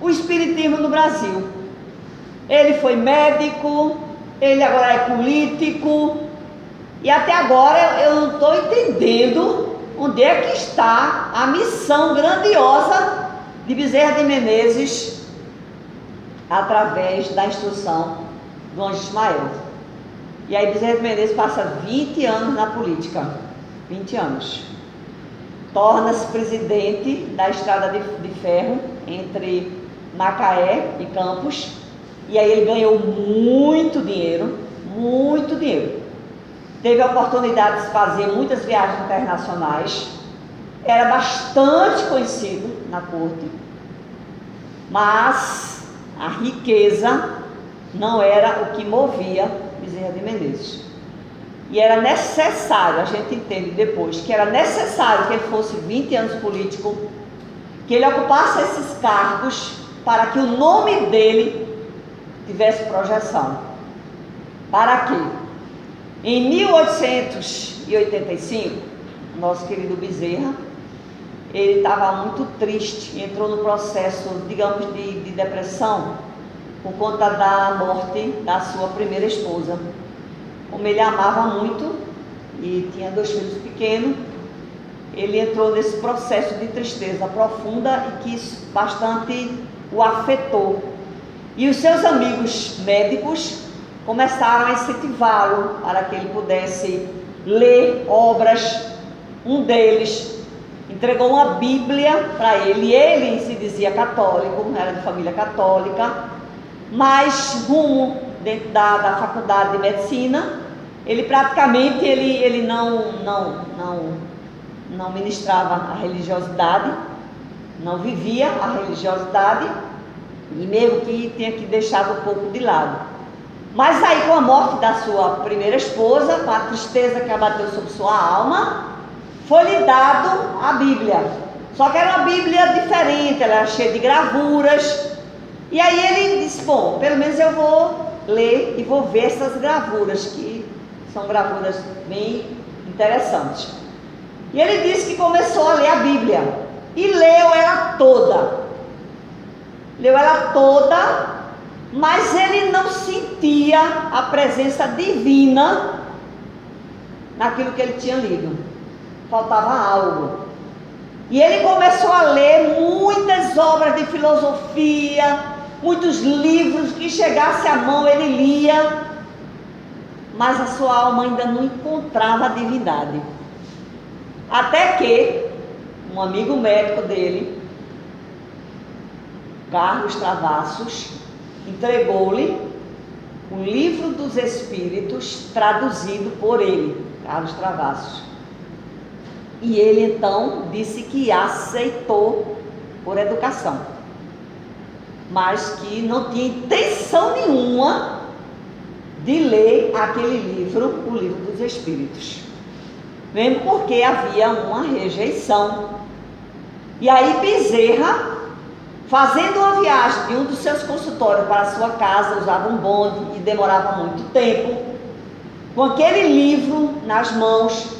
o espiritismo no Brasil? Ele foi médico, ele agora é político, e até agora eu não estou entendendo onde é que está a missão grandiosa de Bezerra de Menezes através da instrução do Anjo Ismael. E aí Bezerra de Menezes passa 20 anos na política, 20 anos. Torna-se presidente da estrada de ferro entre Macaé e Campos, e aí ele ganhou muito dinheiro, muito dinheiro. Teve a oportunidade de fazer muitas viagens internacionais, era bastante conhecido na corte, mas a riqueza não era o que movia Bezerra de Menezes. E era necessário, a gente entende depois, que era necessário que ele fosse 20 anos político, que ele ocupasse esses cargos para que o nome dele tivesse projeção. Para quê? Em 1885, nosso querido Bezerra, ele estava muito triste, entrou no processo, digamos, de depressão, por conta da morte da sua primeira esposa. Como ele amava muito e tinha 2 filhos pequenos, ele entrou nesse processo de tristeza profunda e que isso bastante o afetou. E os seus amigos médicos começaram a incentivá-lo para que ele pudesse ler obras. Um deles entregou uma Bíblia para ele. Ele se dizia católico, era de família católica, mas rumo dentro da faculdade de medicina, ele praticamente ele não ministrava a religiosidade, não vivia a religiosidade, e mesmo que tinha que deixar um pouco de lado. Mas aí, com a morte da sua primeira esposa, com a tristeza que abateu sobre sua alma, foi-lhe dado a Bíblia. Só que era uma Bíblia diferente, ela era cheia de gravuras. E aí ele disse, bom, pelo menos eu vou ler e vou ver essas gravuras, que são gravuras bem interessantes. E ele disse que começou a ler a Bíblia e leu ela toda. Leu ela toda, mas ele não sentia a presença divina naquilo que ele tinha lido. Faltava algo. E ele começou a ler muitas obras de filosofia, muitos livros que chegasse à mão ele lia, mas a sua alma ainda não encontrava a divindade. Até que um amigo médico dele, Carlos Travassos, entregou-lhe o Livro dos Espíritos, traduzido por ele. Carlos Travassos. E ele então disse que aceitou por educação, mas que não tinha intenção nenhuma de ler aquele livro, o Livro dos Espíritos, mesmo porque havia uma rejeição. E aí Bezerra, fazendo uma viagem de um dos seus consultórios para a sua casa, usava um bonde e demorava muito tempo, com aquele livro nas mãos,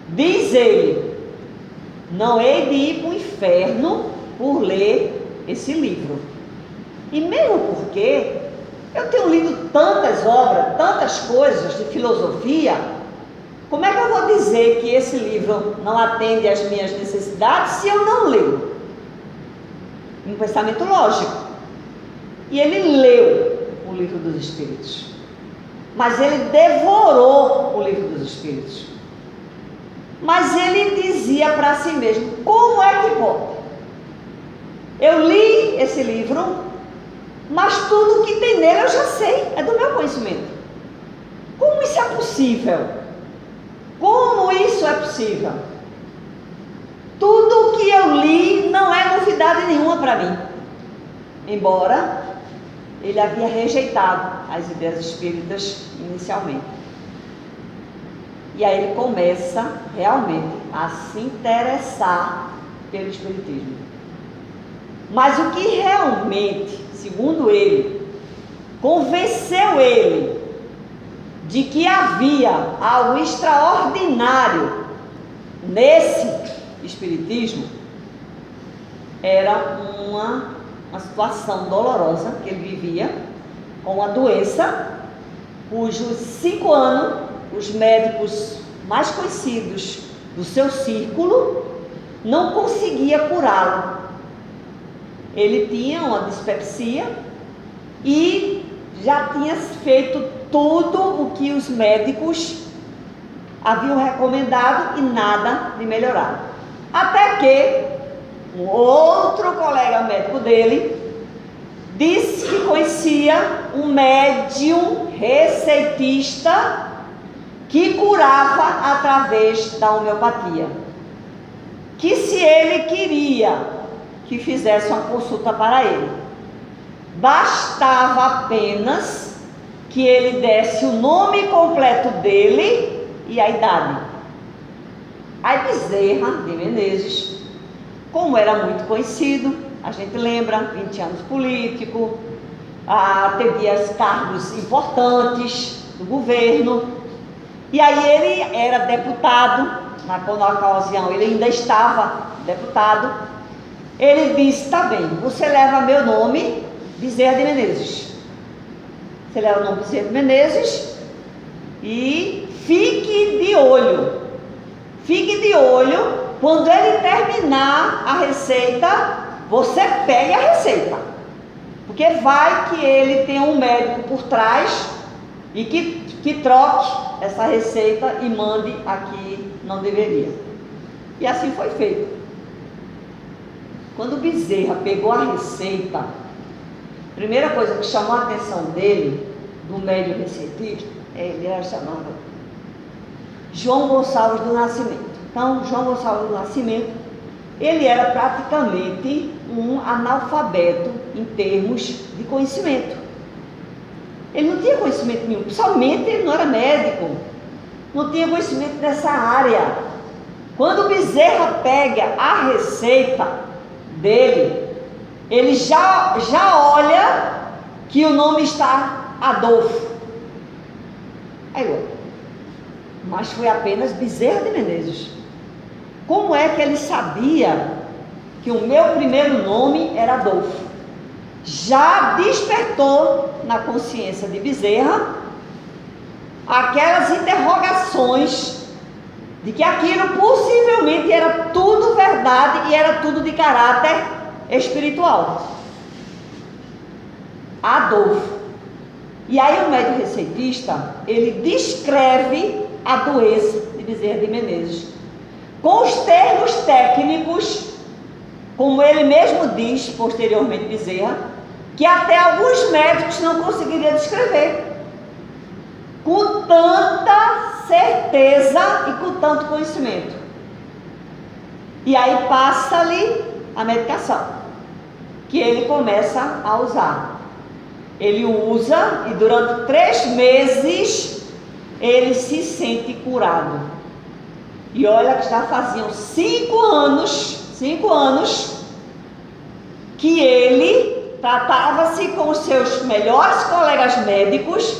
diz ele: não hei de ir para o inferno por ler esse livro. E mesmo porque eu tenho lido tantas obras, tantas coisas de filosofia, como é que eu vou dizer que esse livro não atende às minhas necessidades se eu não leio? Um pensamento lógico. E ele leu o Livro dos Espíritos, mas ele devorou o Livro dos Espíritos. Mas ele dizia para si mesmo: como é que pode? Eu li esse livro, mas tudo que tem nele eu já sei, é do meu conhecimento. Como isso é possível? Como isso é possível? Tudo o que eu li não é novidade nenhuma para mim. Embora ele havia rejeitado as ideias espíritas inicialmente. E aí ele começa realmente a se interessar pelo espiritismo. Mas o que realmente, segundo ele, convenceu ele de que havia algo extraordinário nesse espiritismo era uma situação dolorosa que ele vivia, com uma doença cujos 5 anos os médicos mais conhecidos do seu círculo não conseguiam curá-lo. Ele tinha uma dispepsia e já tinha feito tudo o que os médicos haviam recomendado e nada de melhorar. Até que um outro colega médico dele disse que conhecia um médium receitista que curava através da homeopatia, que se ele queria que fizesse uma consulta para ele, bastava apenas que ele desse o nome completo dele e a idade. Aí Bezerra de Menezes, como era muito conhecido, a gente lembra, 20 anos político, teve cargos importantes do governo, e aí ele era deputado, na ocasião ele ainda estava deputado. Ele disse: tá bem, você leva meu nome, Bezerra de Menezes. Você leva o nome Bezerra de Menezes e fique de olho. Fique de olho, quando ele terminar a receita, você pegue a receita. Porque vai que ele tem um médico por trás e que troque essa receita e mande aqui, não deveria. E assim foi feito. Quando Bezerra pegou a receita, a primeira coisa que chamou a atenção dele, do médium receitista, ele era chamado João Gonçalves do Nascimento. Então, João Gonçalves do Nascimento, ele era praticamente um analfabeto em termos de conhecimento. Ele não tinha conhecimento nenhum, somente ele não era médico, não tinha conhecimento dessa área. Quando Bezerra pega a receita dele, ele já olha que o nome está Adolfo. Aí, mas foi apenas Bezerra de Menezes. Como é que ele sabia que o meu primeiro nome era Adolfo? Já despertou na consciência de Bezerra aquelas interrogações de que aquilo possivelmente era tudo verdade e era tudo de caráter espiritual. Adolfo. E aí o médico receitista, ele descreve a doença de Bezerra de Menezes com os termos técnicos, como ele mesmo diz posteriormente, Bezerra, que até alguns médicos não conseguiriam descrever. com tanta certeza e com tanto conhecimento. E aí passa-lhe a medicação, que ele começa a usar. Ele usa e durante 3 meses ele se sente curado. E olha que já faziam 5 anos que ele tratava-se com os seus melhores colegas médicos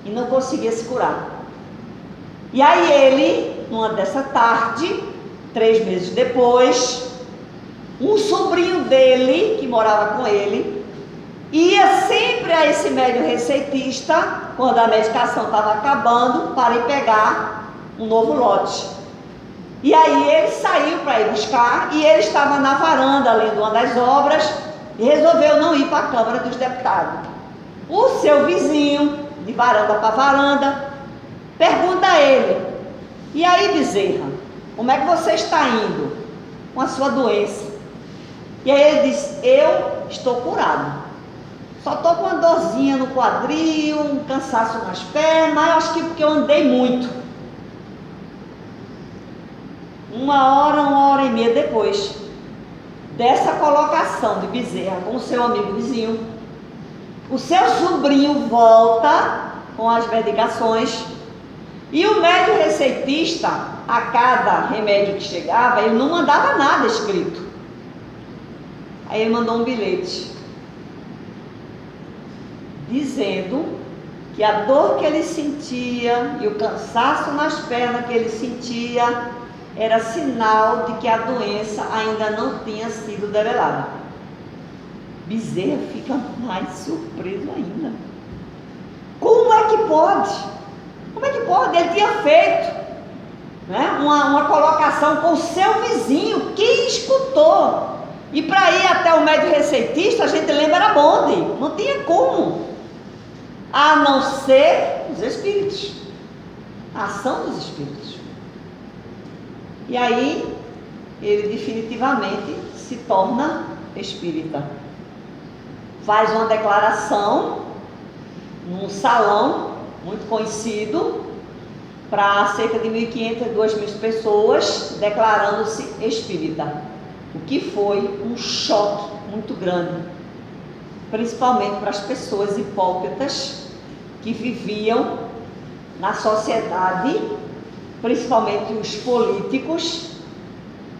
e não conseguia se curar. E aí ele, numa dessa tarde, 3 meses depois, um sobrinho dele, que morava com ele, ia sempre a esse médico receitista, quando a medicação estava acabando, para ir pegar um novo lote. E aí ele saiu para ir buscar, e ele estava na varanda, lendo uma das obras, e resolveu não ir para a Câmara dos Deputados. O seu vizinho, de varanda para varanda, pergunta a ele: e aí, Bezerra, como é que você está indo com a sua doença? E aí ele diz: eu estou curado. Só estou com uma dorzinha no quadril, um cansaço nas pernas, mas acho que porque eu andei muito. 1h e meia depois dessa colocação de Bezerra com o seu amigo vizinho, o seu sobrinho volta com as medicações e o médico receitista, a cada remédio que chegava, ele não mandava nada escrito. Aí ele mandou um bilhete dizendo que a dor que ele sentia e o cansaço nas pernas que ele sentia era sinal de que a doença ainda não tinha sido debelada. Bezerra fica mais surpreso ainda. Como é que pode? Como é que pode? Ele tinha feito, né, uma colocação com o seu vizinho, que escutou. E para ir até o médico receitista, a gente lembra, era bonde, não tinha como. A não ser os espíritos, a ação dos espíritos. E aí, ele definitivamente se torna espírita. Faz uma declaração num salão muito conhecido para cerca de 1.500 a 2.000 pessoas, declarando-se espírita. O que foi um choque muito grande, principalmente para as pessoas hipócritas que viviam na sociedade, principalmente os políticos.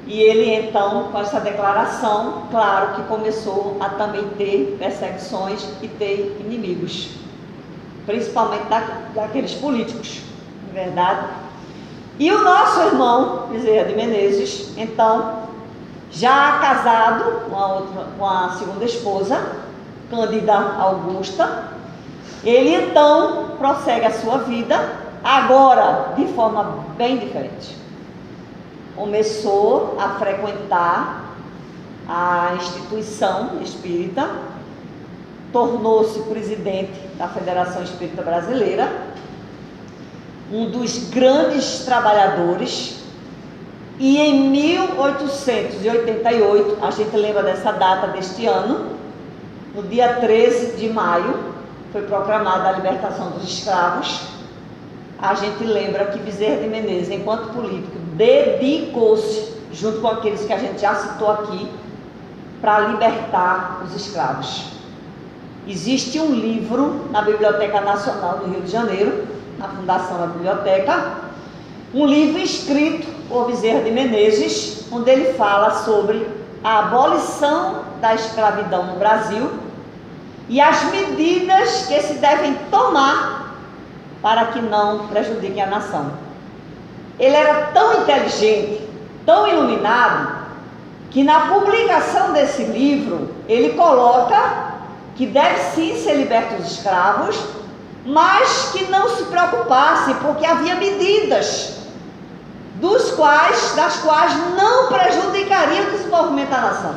E ele então, com essa declaração, claro que começou a também ter perseguições e ter inimigos, principalmente daqueles políticos, não é verdade? E o nosso irmão Bezerra de Menezes, então, já casado com a segunda esposa, Cândida Augusta, ele então prossegue a sua vida, agora de forma bem diferente. Começou a frequentar a instituição espírita, tornou-se presidente da Federação Espírita Brasileira, um dos grandes trabalhadores. E em 1888, a gente lembra dessa data deste ano, no dia 13 de maio, foi proclamada a libertação dos escravos. A gente lembra que Bezerra de Menezes, enquanto político, dedicou-se, junto com aqueles que a gente já citou aqui, para libertar os escravos. Existe um livro na Biblioteca Nacional do Rio de Janeiro, na Fundação da Biblioteca, um livro escrito por Bezerra de Menezes, onde ele fala sobre a abolição da escravidão no Brasil e as medidas que se devem tomar para que não prejudiquem a nação. Ele era tão inteligente, tão iluminado, que na publicação desse livro, ele coloca que deve sim ser libertos os escravos, mas que não se preocupasse, porque havia medidas das quais não prejudicaria o desenvolvimento da nação.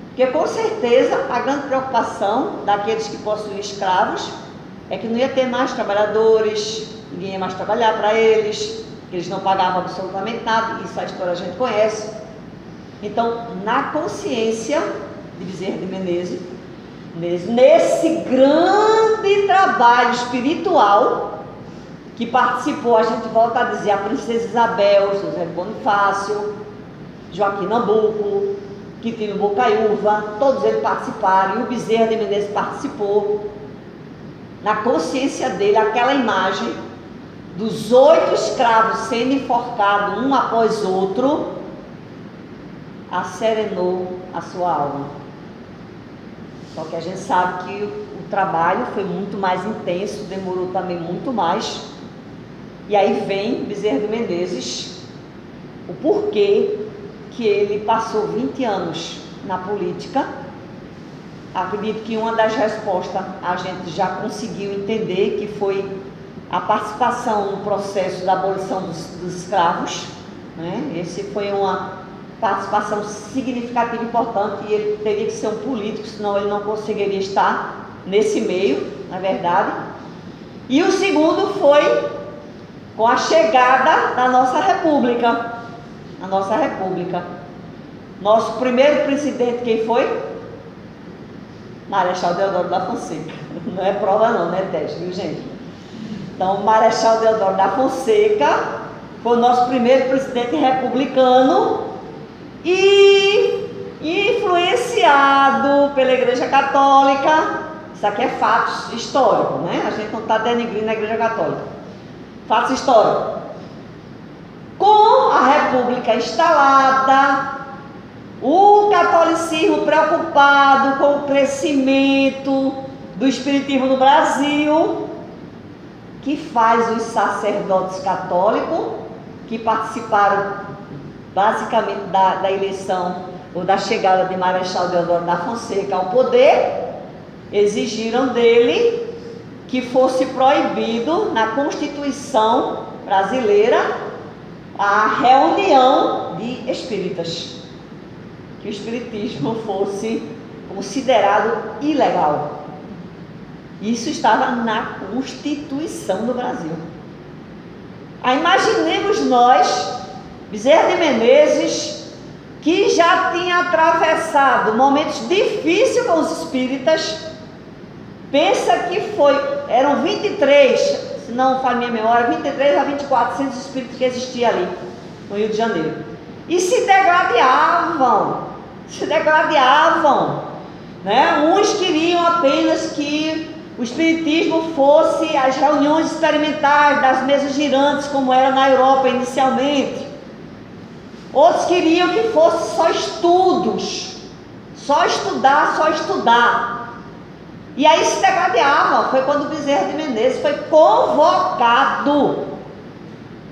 Porque com certeza a grande preocupação daqueles que possuem escravos é que não ia ter mais trabalhadores, ninguém ia mais trabalhar para eles, que eles não pagavam absolutamente nada, isso a história a gente conhece. Então, na consciência de Bezerra de Menezes, Nesse grande trabalho espiritual que participou, a gente volta a dizer, a Princesa Isabel, José Bonifácio, Joaquim Nabuco, Quintino Bocaiúva, todos eles participaram, e o Bezerra de Menezes participou. Na consciência dele, aquela imagem dos 8 escravos sendo enforcados um após outro, acerenou a sua alma. Só que a gente sabe que o trabalho foi muito mais intenso, demorou também muito mais. E aí vem Bezerra de Menezes, o porquê que ele passou 20 anos na política. Acredito que uma das respostas a gente já conseguiu entender, que foi a participação no processo da abolição dos escravos, né? Esse foi uma participação significativa e importante, e ele teria que ser um político, senão ele não conseguiria estar nesse meio, na verdade. E o segundo foi com a chegada da nossa república. A nossa república. Nosso primeiro presidente, quem foi? Marechal Deodoro da Fonseca. Não é prova não, não é teste, viu, gente? Então, Marechal Deodoro da Fonseca foi o nosso primeiro presidente republicano e influenciado pela Igreja Católica. Isso aqui é fatos históricos, né? A gente não está denigrindo a Igreja Católica. Fatos históricos. Com a República instalada, o catolicismo preocupado com o crescimento do espiritismo no Brasil, que faz os sacerdotes católicos, que participaram basicamente da eleição ou da chegada de Marechal Deodoro da Fonseca ao poder, exigiram dele que fosse proibido na Constituição brasileira a reunião de espíritas, que o espiritismo fosse considerado ilegal. Isso estava na Constituição do Brasil. Aí imaginemos nós, Bezerra de Menezes, que já tinha atravessado momentos difíceis com os espíritas. Pensa que eram 23, se não falha minha memória, 23 a 24 centros espíritas que existiam ali, no Rio de Janeiro. E se degladiavam, né? Uns queriam apenas que o espiritismo fosse as reuniões experimentais das mesas girantes, como era na Europa inicialmente. Outros queriam que fosse só estudos, só estudar. E aí se degladiava. Foi quando o Bezerra de Menezes foi convocado,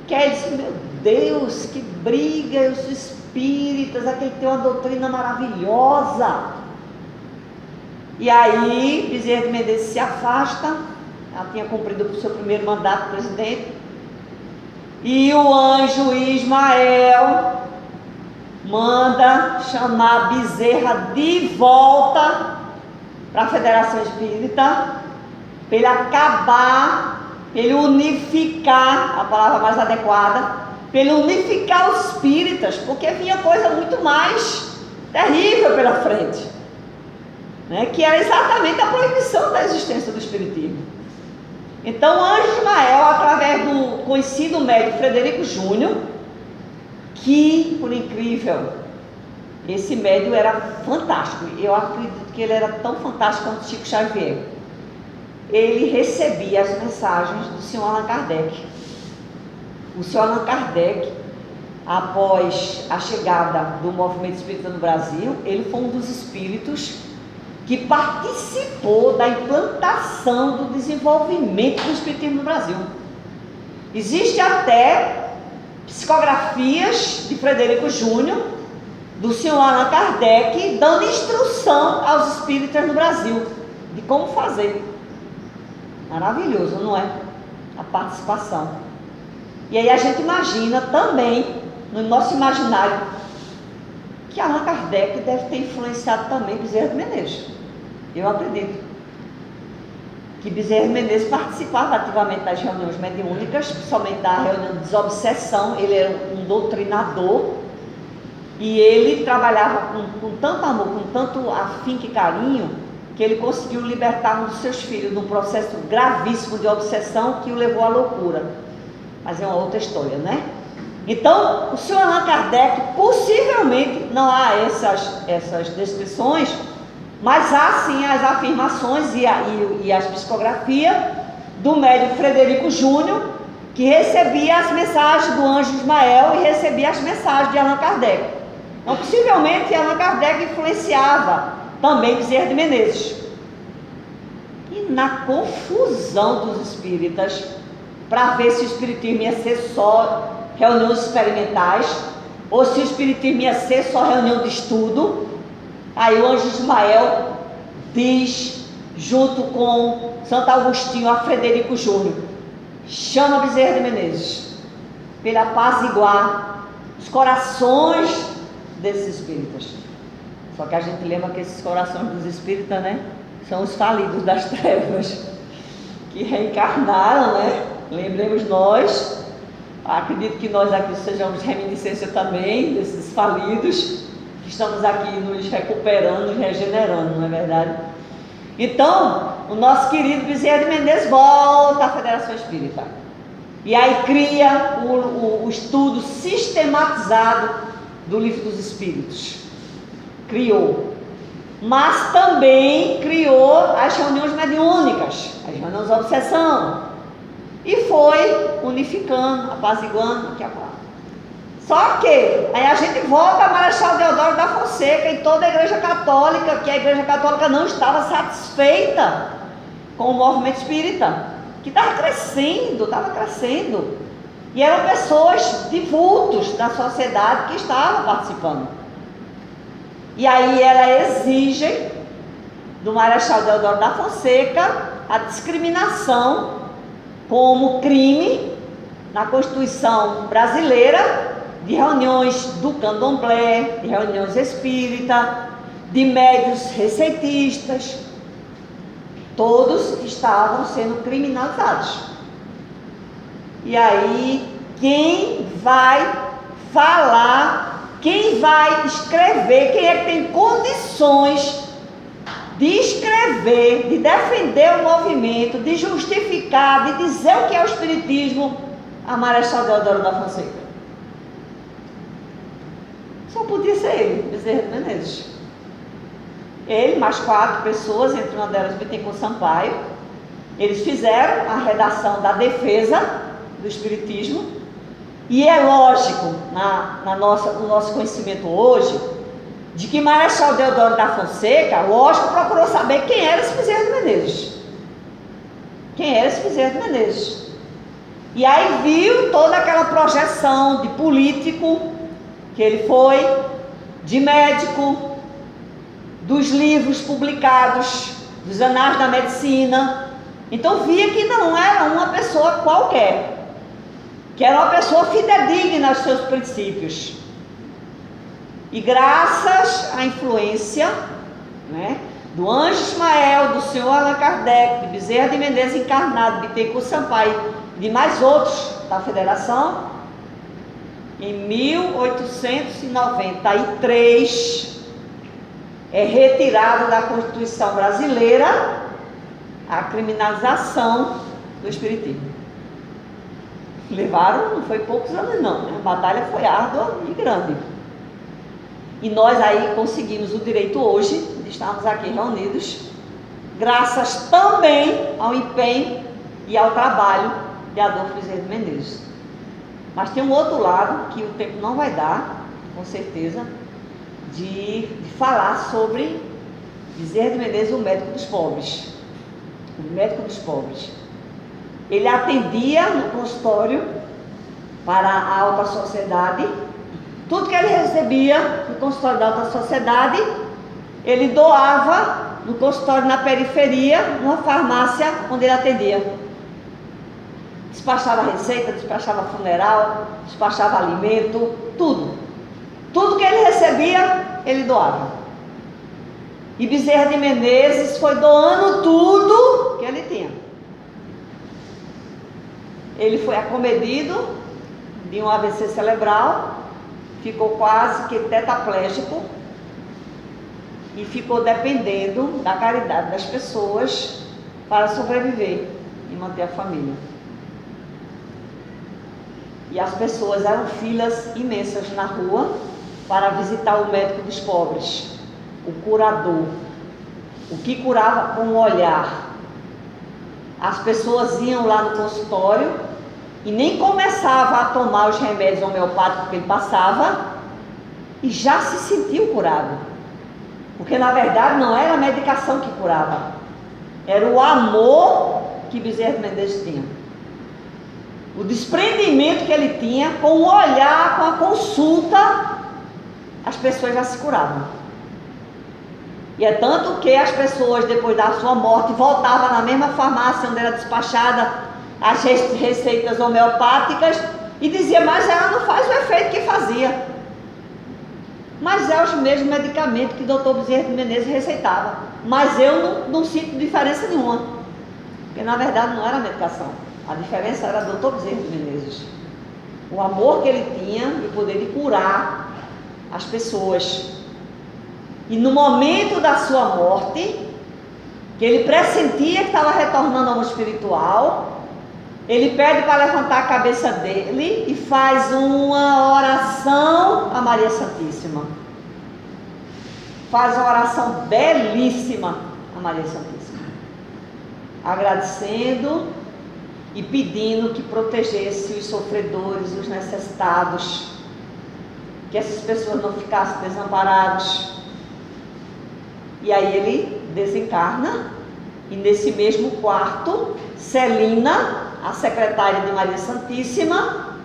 que aí ele disse: meu Deus, que briga, os espíritas, aquele tem uma doutrina maravilhosa. E aí Bezerra de Menezes se afasta, ela tinha cumprido o seu primeiro mandato de presidente, e o anjo Ismael manda chamar Bezerra de volta para a Federação Espírita, para ele acabar, para ele unificar, a palavra mais adequada, para ele unificar os espíritas, porque vinha coisa muito mais terrível pela frente, né? Que era exatamente a proibição da existência do espiritismo. Então o anjo Ismael, através do conhecido médium Frederico Júnior, que, por incrível, esse médium era fantástico, eu acredito que ele era tão fantástico quanto Chico Xavier. Ele recebia as mensagens do senhor Allan Kardec. O senhor Allan Kardec, após a chegada do movimento espírita no Brasil, ele foi um dos espíritos que participou da implantação do desenvolvimento do espiritismo no Brasil. Existe até psicografias de Frederico Júnior, do senhor Allan Kardec, dando instrução aos espíritas no Brasil de como fazer. Maravilhoso, não é? A participação. E aí a gente imagina também, no nosso imaginário, que Allan Kardec deve ter influenciado também Bezerra de Menezes. Eu acredito que Bezerra de Menezes participava ativamente das reuniões mediúnicas, principalmente da reunião de desobsessão. Ele era um doutrinador e ele trabalhava com tanto amor, com tanto afinco e carinho, que ele conseguiu libertar um dos seus filhos de um processo gravíssimo de obsessão que o levou à loucura. Mas é uma outra história, né? Então, o senhor Allan Kardec, possivelmente, não há essas descrições, mas há sim as afirmações e as psicografias do médium Frederico Júnior, que recebia as mensagens do anjo Ismael e recebia as mensagens de Allan Kardec. Então, possivelmente, Allan Kardec influenciava também Bezerra de Menezes. E na confusão dos espíritas, para ver se o espiritismo ia ser só reuniões experimentais, ou se o espiritismo ia ser só reunião de estudo, aí o anjo Ismael diz, junto com Santo Agostinho, a Frederico Júnior, chama Bezerra de Menezes, para ele apaziguar os corações desses espíritas. Só que a gente lembra que esses corações dos espíritas, né, são os falidos das trevas, que reencarnaram, né? Lembremos nós, acredito que nós aqui sejamos reminiscência também desses falidos, que estamos aqui nos recuperando, nos regenerando, não é verdade? Então, o nosso querido Bezerra de Menezes volta à Federação Espírita. E aí cria o estudo sistematizado do Livro dos Espíritos. Criou. Mas também criou as reuniões mediúnicas, as reuniões de obsessão. E foi unificando, apaziguando aqui a lá. Só que aí a gente volta a Marechal Deodoro da Fonseca e toda a Igreja Católica, que a Igreja Católica não estava satisfeita com o movimento espírita, que estava crescendo. E eram pessoas de vultos da sociedade que estavam participando. E aí ela exige do Marechal Deodoro da Fonseca a discriminação como crime na Constituição brasileira de reuniões do candomblé, de reuniões espíritas, de médiuns receitistas. Todos estavam sendo criminalizados. E aí, quem vai falar, quem vai escrever, quem é que tem condições de escrever, de defender o movimento, de justificar, de dizer o que é o espiritismo? A Marechal Deodoro da Fonseca. Só podia ser ele, Bezerra de Menezes. Ele, mais 4 pessoas, entre uma delas Bittencourt Sampaio. Eles fizeram a redação da defesa do espiritismo. E é lógico, no nosso conhecimento hoje, de que Marechal Deodoro da Fonseca, lógico, procurou saber quem era esse Bezerra de Menezes. Quem era esse Bezerra de Menezes? E aí viu toda aquela projeção de político que ele foi, de médico, dos livros publicados, dos anais da medicina. Então via que não era uma pessoa qualquer, que era uma pessoa fidedigna aos seus princípios. E graças à influência, né, do anjo Ismael, do senhor Allan Kardec, de Bezerra de Menezes encarnado, de Bittencourt Sampaio, de mais outros da Federação, em 1893 é retirado da Constituição brasileira a criminalização do espiritismo. Levaram, não foi poucos anos não, né? A batalha foi árdua e grande. E nós aí conseguimos o direito hoje de estarmos aqui reunidos, graças também ao empenho e ao trabalho de Adolfo Bezerra de Menezes. Mas tem um outro lado que o tempo não vai dar, com certeza, de falar sobre Bezerra de Menezes, o médico dos pobres. O médico dos pobres. Ele atendia no consultório para a alta sociedade. Tudo que ele recebia no consultório da alta sociedade, ele doava no consultório na periferia, numa farmácia onde ele atendia. Despachava receita, despachava funeral, despachava alimento, tudo. Tudo que ele recebia, ele doava. E Bezerra de Menezes foi doando tudo que ele tinha. Ele foi acometido de um AVC cerebral, ficou quase que tetraplégico. e ficou dependendo da caridade das pessoas para sobreviver e manter a família. E as pessoas eram filas imensas na rua para visitar o médico dos pobres, o curador, o que curava com o olhar. As pessoas iam lá no consultório e nem começava a tomar os remédios homeopáticos que ele passava e já se sentiu curado. Porque na verdade não era a medicação que curava, era o amor que Bezerra de Menezes tinha. O desprendimento que ele tinha com o olhar, com a consulta, as pessoas já se curavam. E é tanto que as pessoas, depois da sua morte, voltavam na mesma farmácia onde era despachada as receitas homeopáticas e diziam, mas ela não faz o efeito que fazia. Mas é os mesmos medicamentos que o doutor Bezerra de Menezes receitava. Mas eu não sinto diferença nenhuma. Porque na verdade não era a medicação. A diferença era o doutor Bezerra de Menezes. O amor que ele tinha e o poder de curar as pessoas. E no momento da sua morte, que ele pressentia que estava retornando ao mundo espiritual, ele pede para levantar a cabeça dele e faz uma oração a Maria Santíssima. Faz uma oração belíssima a Maria Santíssima, agradecendo e pedindo que protegesse os sofredores, os necessitados, que essas pessoas não ficassem desamparadas. E aí ele desencarna e nesse mesmo quarto, Celina, a secretária de Maria Santíssima,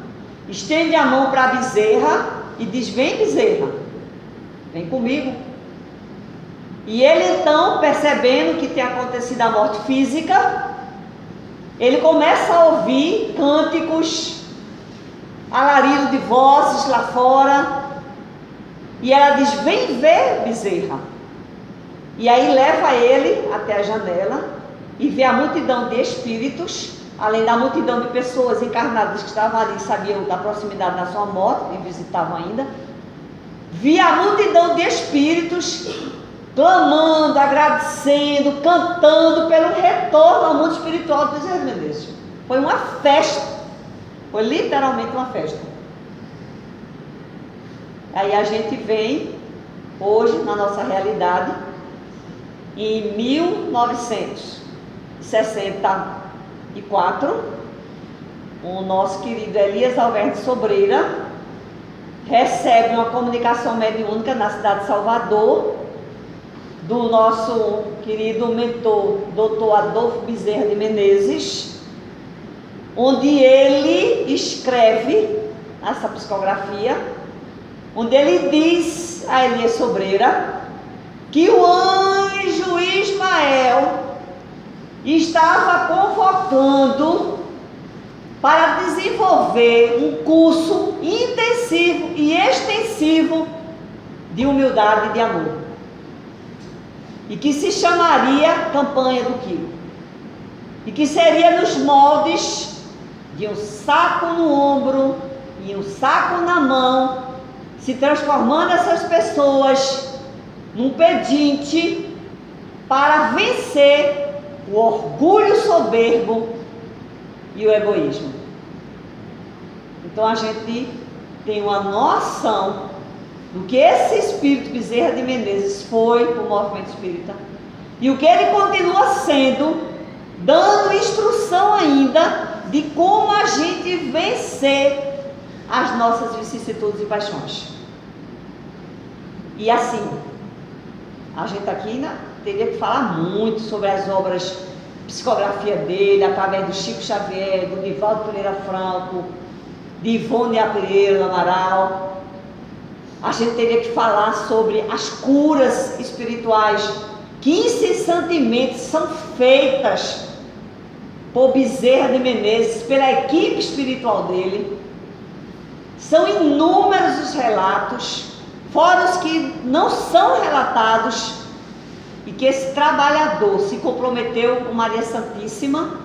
estende a mão para Bezerra e diz, vem Bezerra, vem comigo. E ele então, percebendo que tem acontecido a morte física, ele começa a ouvir cânticos, alarido de vozes lá fora, e ela diz, vem ver Bezerra. E aí leva ele até a janela e vê a multidão de espíritos, além da multidão de pessoas encarnadas que estavam ali, sabiam da proximidade da sua morte e visitavam ainda. Via a multidão de espíritos clamando, agradecendo, cantando pelo retorno ao mundo espiritual de Bezerra de Menezes. Foi uma festa, foi literalmente uma festa. Aí a gente vem hoje na nossa realidade, em 1964, o nosso querido Elias Alberto Sobreira recebe uma comunicação mediúnica na cidade de Salvador, do nosso querido mentor, Dr. Adolfo Bezerra de Menezes, onde ele escreve essa psicografia, onde ele diz a Elias Sobreira que o anjo Ismael estava convocando para desenvolver um curso intensivo e extensivo de humildade e de amor, e que se chamaria Campanha do Quilo, e que seria nos moldes de um saco no ombro e um saco na mão, se transformando essas pessoas num pedinte para vencer o orgulho soberbo e o egoísmo. Então a gente tem uma noção do que esse espírito Bezerra de Menezes foi para o movimento espírita e o que ele continua sendo, dando instrução ainda de como a gente vencer as nossas vicissitudes e paixões. E assim, a gente aqui teria que falar muito sobre as obras, psicografia dele, através do Chico Xavier, do Divaldo Pereira Franco, de Ivone Pereira do Amaral. A gente teria que falar sobre as curas espirituais que incessantemente são feitas por Bezerra de Menezes, pela equipe espiritual dele. São inúmeros os relatos, fora os que não são relatados, e que esse trabalhador se comprometeu com Maria Santíssima,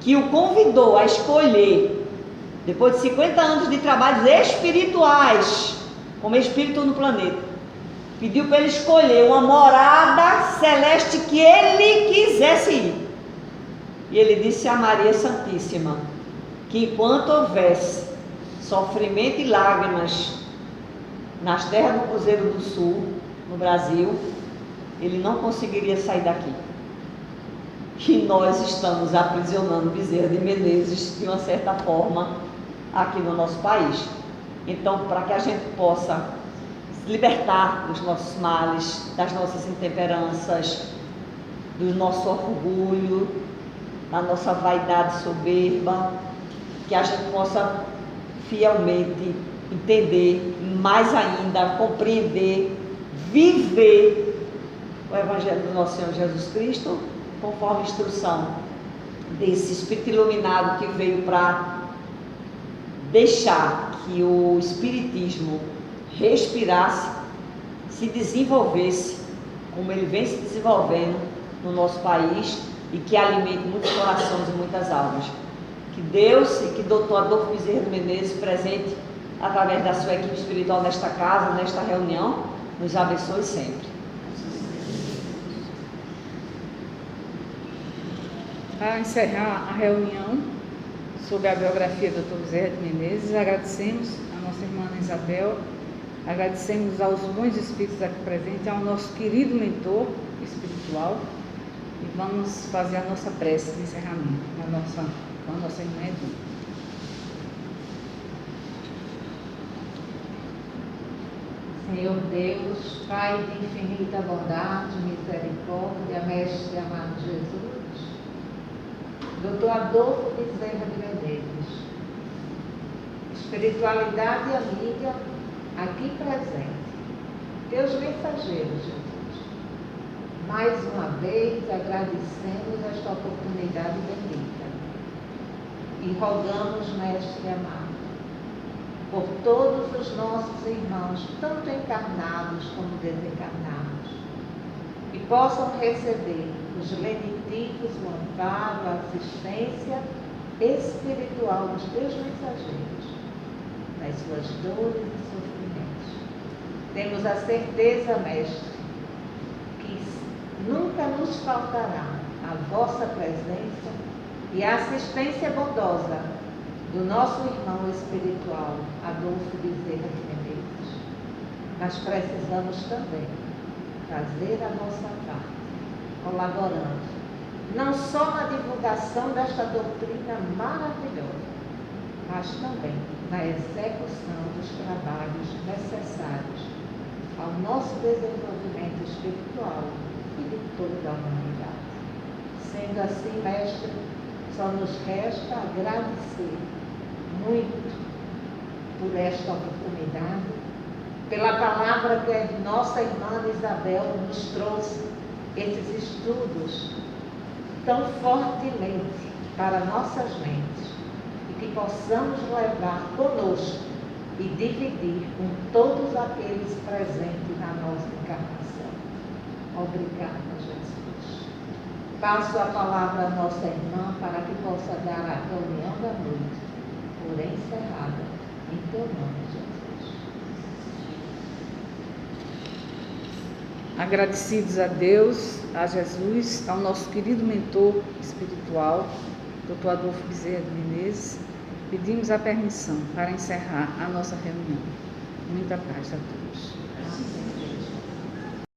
que o convidou a escolher, depois de 50 anos de trabalhos espirituais, como espírito no planeta, pediu para ele escolher uma morada celeste que ele quisesse ir. E ele disse a Maria Santíssima que enquanto houvesse sofrimento e lágrimas nas terras do Cruzeiro do Sul, no Brasil, ele não conseguiria sair daqui. Que nós estamos aprisionando Bezerra de Menezes de uma certa forma aqui no nosso país. Então, para que a gente possa se libertar dos nossos males, das nossas intemperanças, do nosso orgulho, da nossa vaidade soberba, que a gente possa fielmente entender, mais ainda compreender, viver o Evangelho do nosso Senhor Jesus Cristo, conforme a instrução desse Espírito iluminado que veio para deixar que o Espiritismo respirasse, se desenvolvesse, como ele vem se desenvolvendo no nosso país, e que alimente muitos corações e muitas almas. Que Deus e que Dr. Adolfo Bezerra de Menezes, presente através da sua equipe espiritual nesta casa, nesta reunião, nos abençoe sempre. Para encerrar a reunião sobre a biografia do Dr. Bezerra de Menezes, agradecemos a nossa irmã Isabel, agradecemos aos bons espíritos aqui presentes, ao nosso querido mentor espiritual, e vamos fazer a nossa prece de encerramento com a nossa irmã Edu. Senhor Deus, Pai de infinita bondade, misericórdia, Mestre amado Jesus, Dr. Adolfo Bezerra de Menezes, espiritualidade amiga aqui presente, Deus mensageiro, Jesus. Mais uma vez agradecemos esta oportunidade bendita e rogamos, Mestre amado, por todos os nossos irmãos, tanto encarnados como desencarnados, que possam receber os lenitivos, o amparo, a assistência espiritual dos teus mensageiros, nas suas dores e sofrimentos. Temos a certeza, Mestre, nunca nos faltará a vossa presença e a assistência bondosa do nosso irmão espiritual, Adolfo Bezerra de Menezes. Mas precisamos também fazer a nossa parte, colaborando, não só na divulgação desta doutrina maravilhosa, mas também na execução dos trabalhos necessários ao nosso desenvolvimento espiritual e de toda a humanidade. Sendo assim, Mestre, só nos resta agradecer muito por esta oportunidade, pela palavra que a nossa irmã Isabel nos trouxe, esses estudos tão fortemente para nossas mentes, e que possamos levar conosco e dividir com todos aqueles presentes na nossa encarnação. Obrigada, Jesus. Passo a palavra à nossa irmã para que possa dar a reunião da noite, por encerrada, em teu nome, Jesus. Agradecidos a Deus, a Jesus, ao nosso querido mentor espiritual, Dr. Adolfo Bezerra de Menezes, pedimos a permissão para encerrar a nossa reunião. Muita paz a todos. Amém.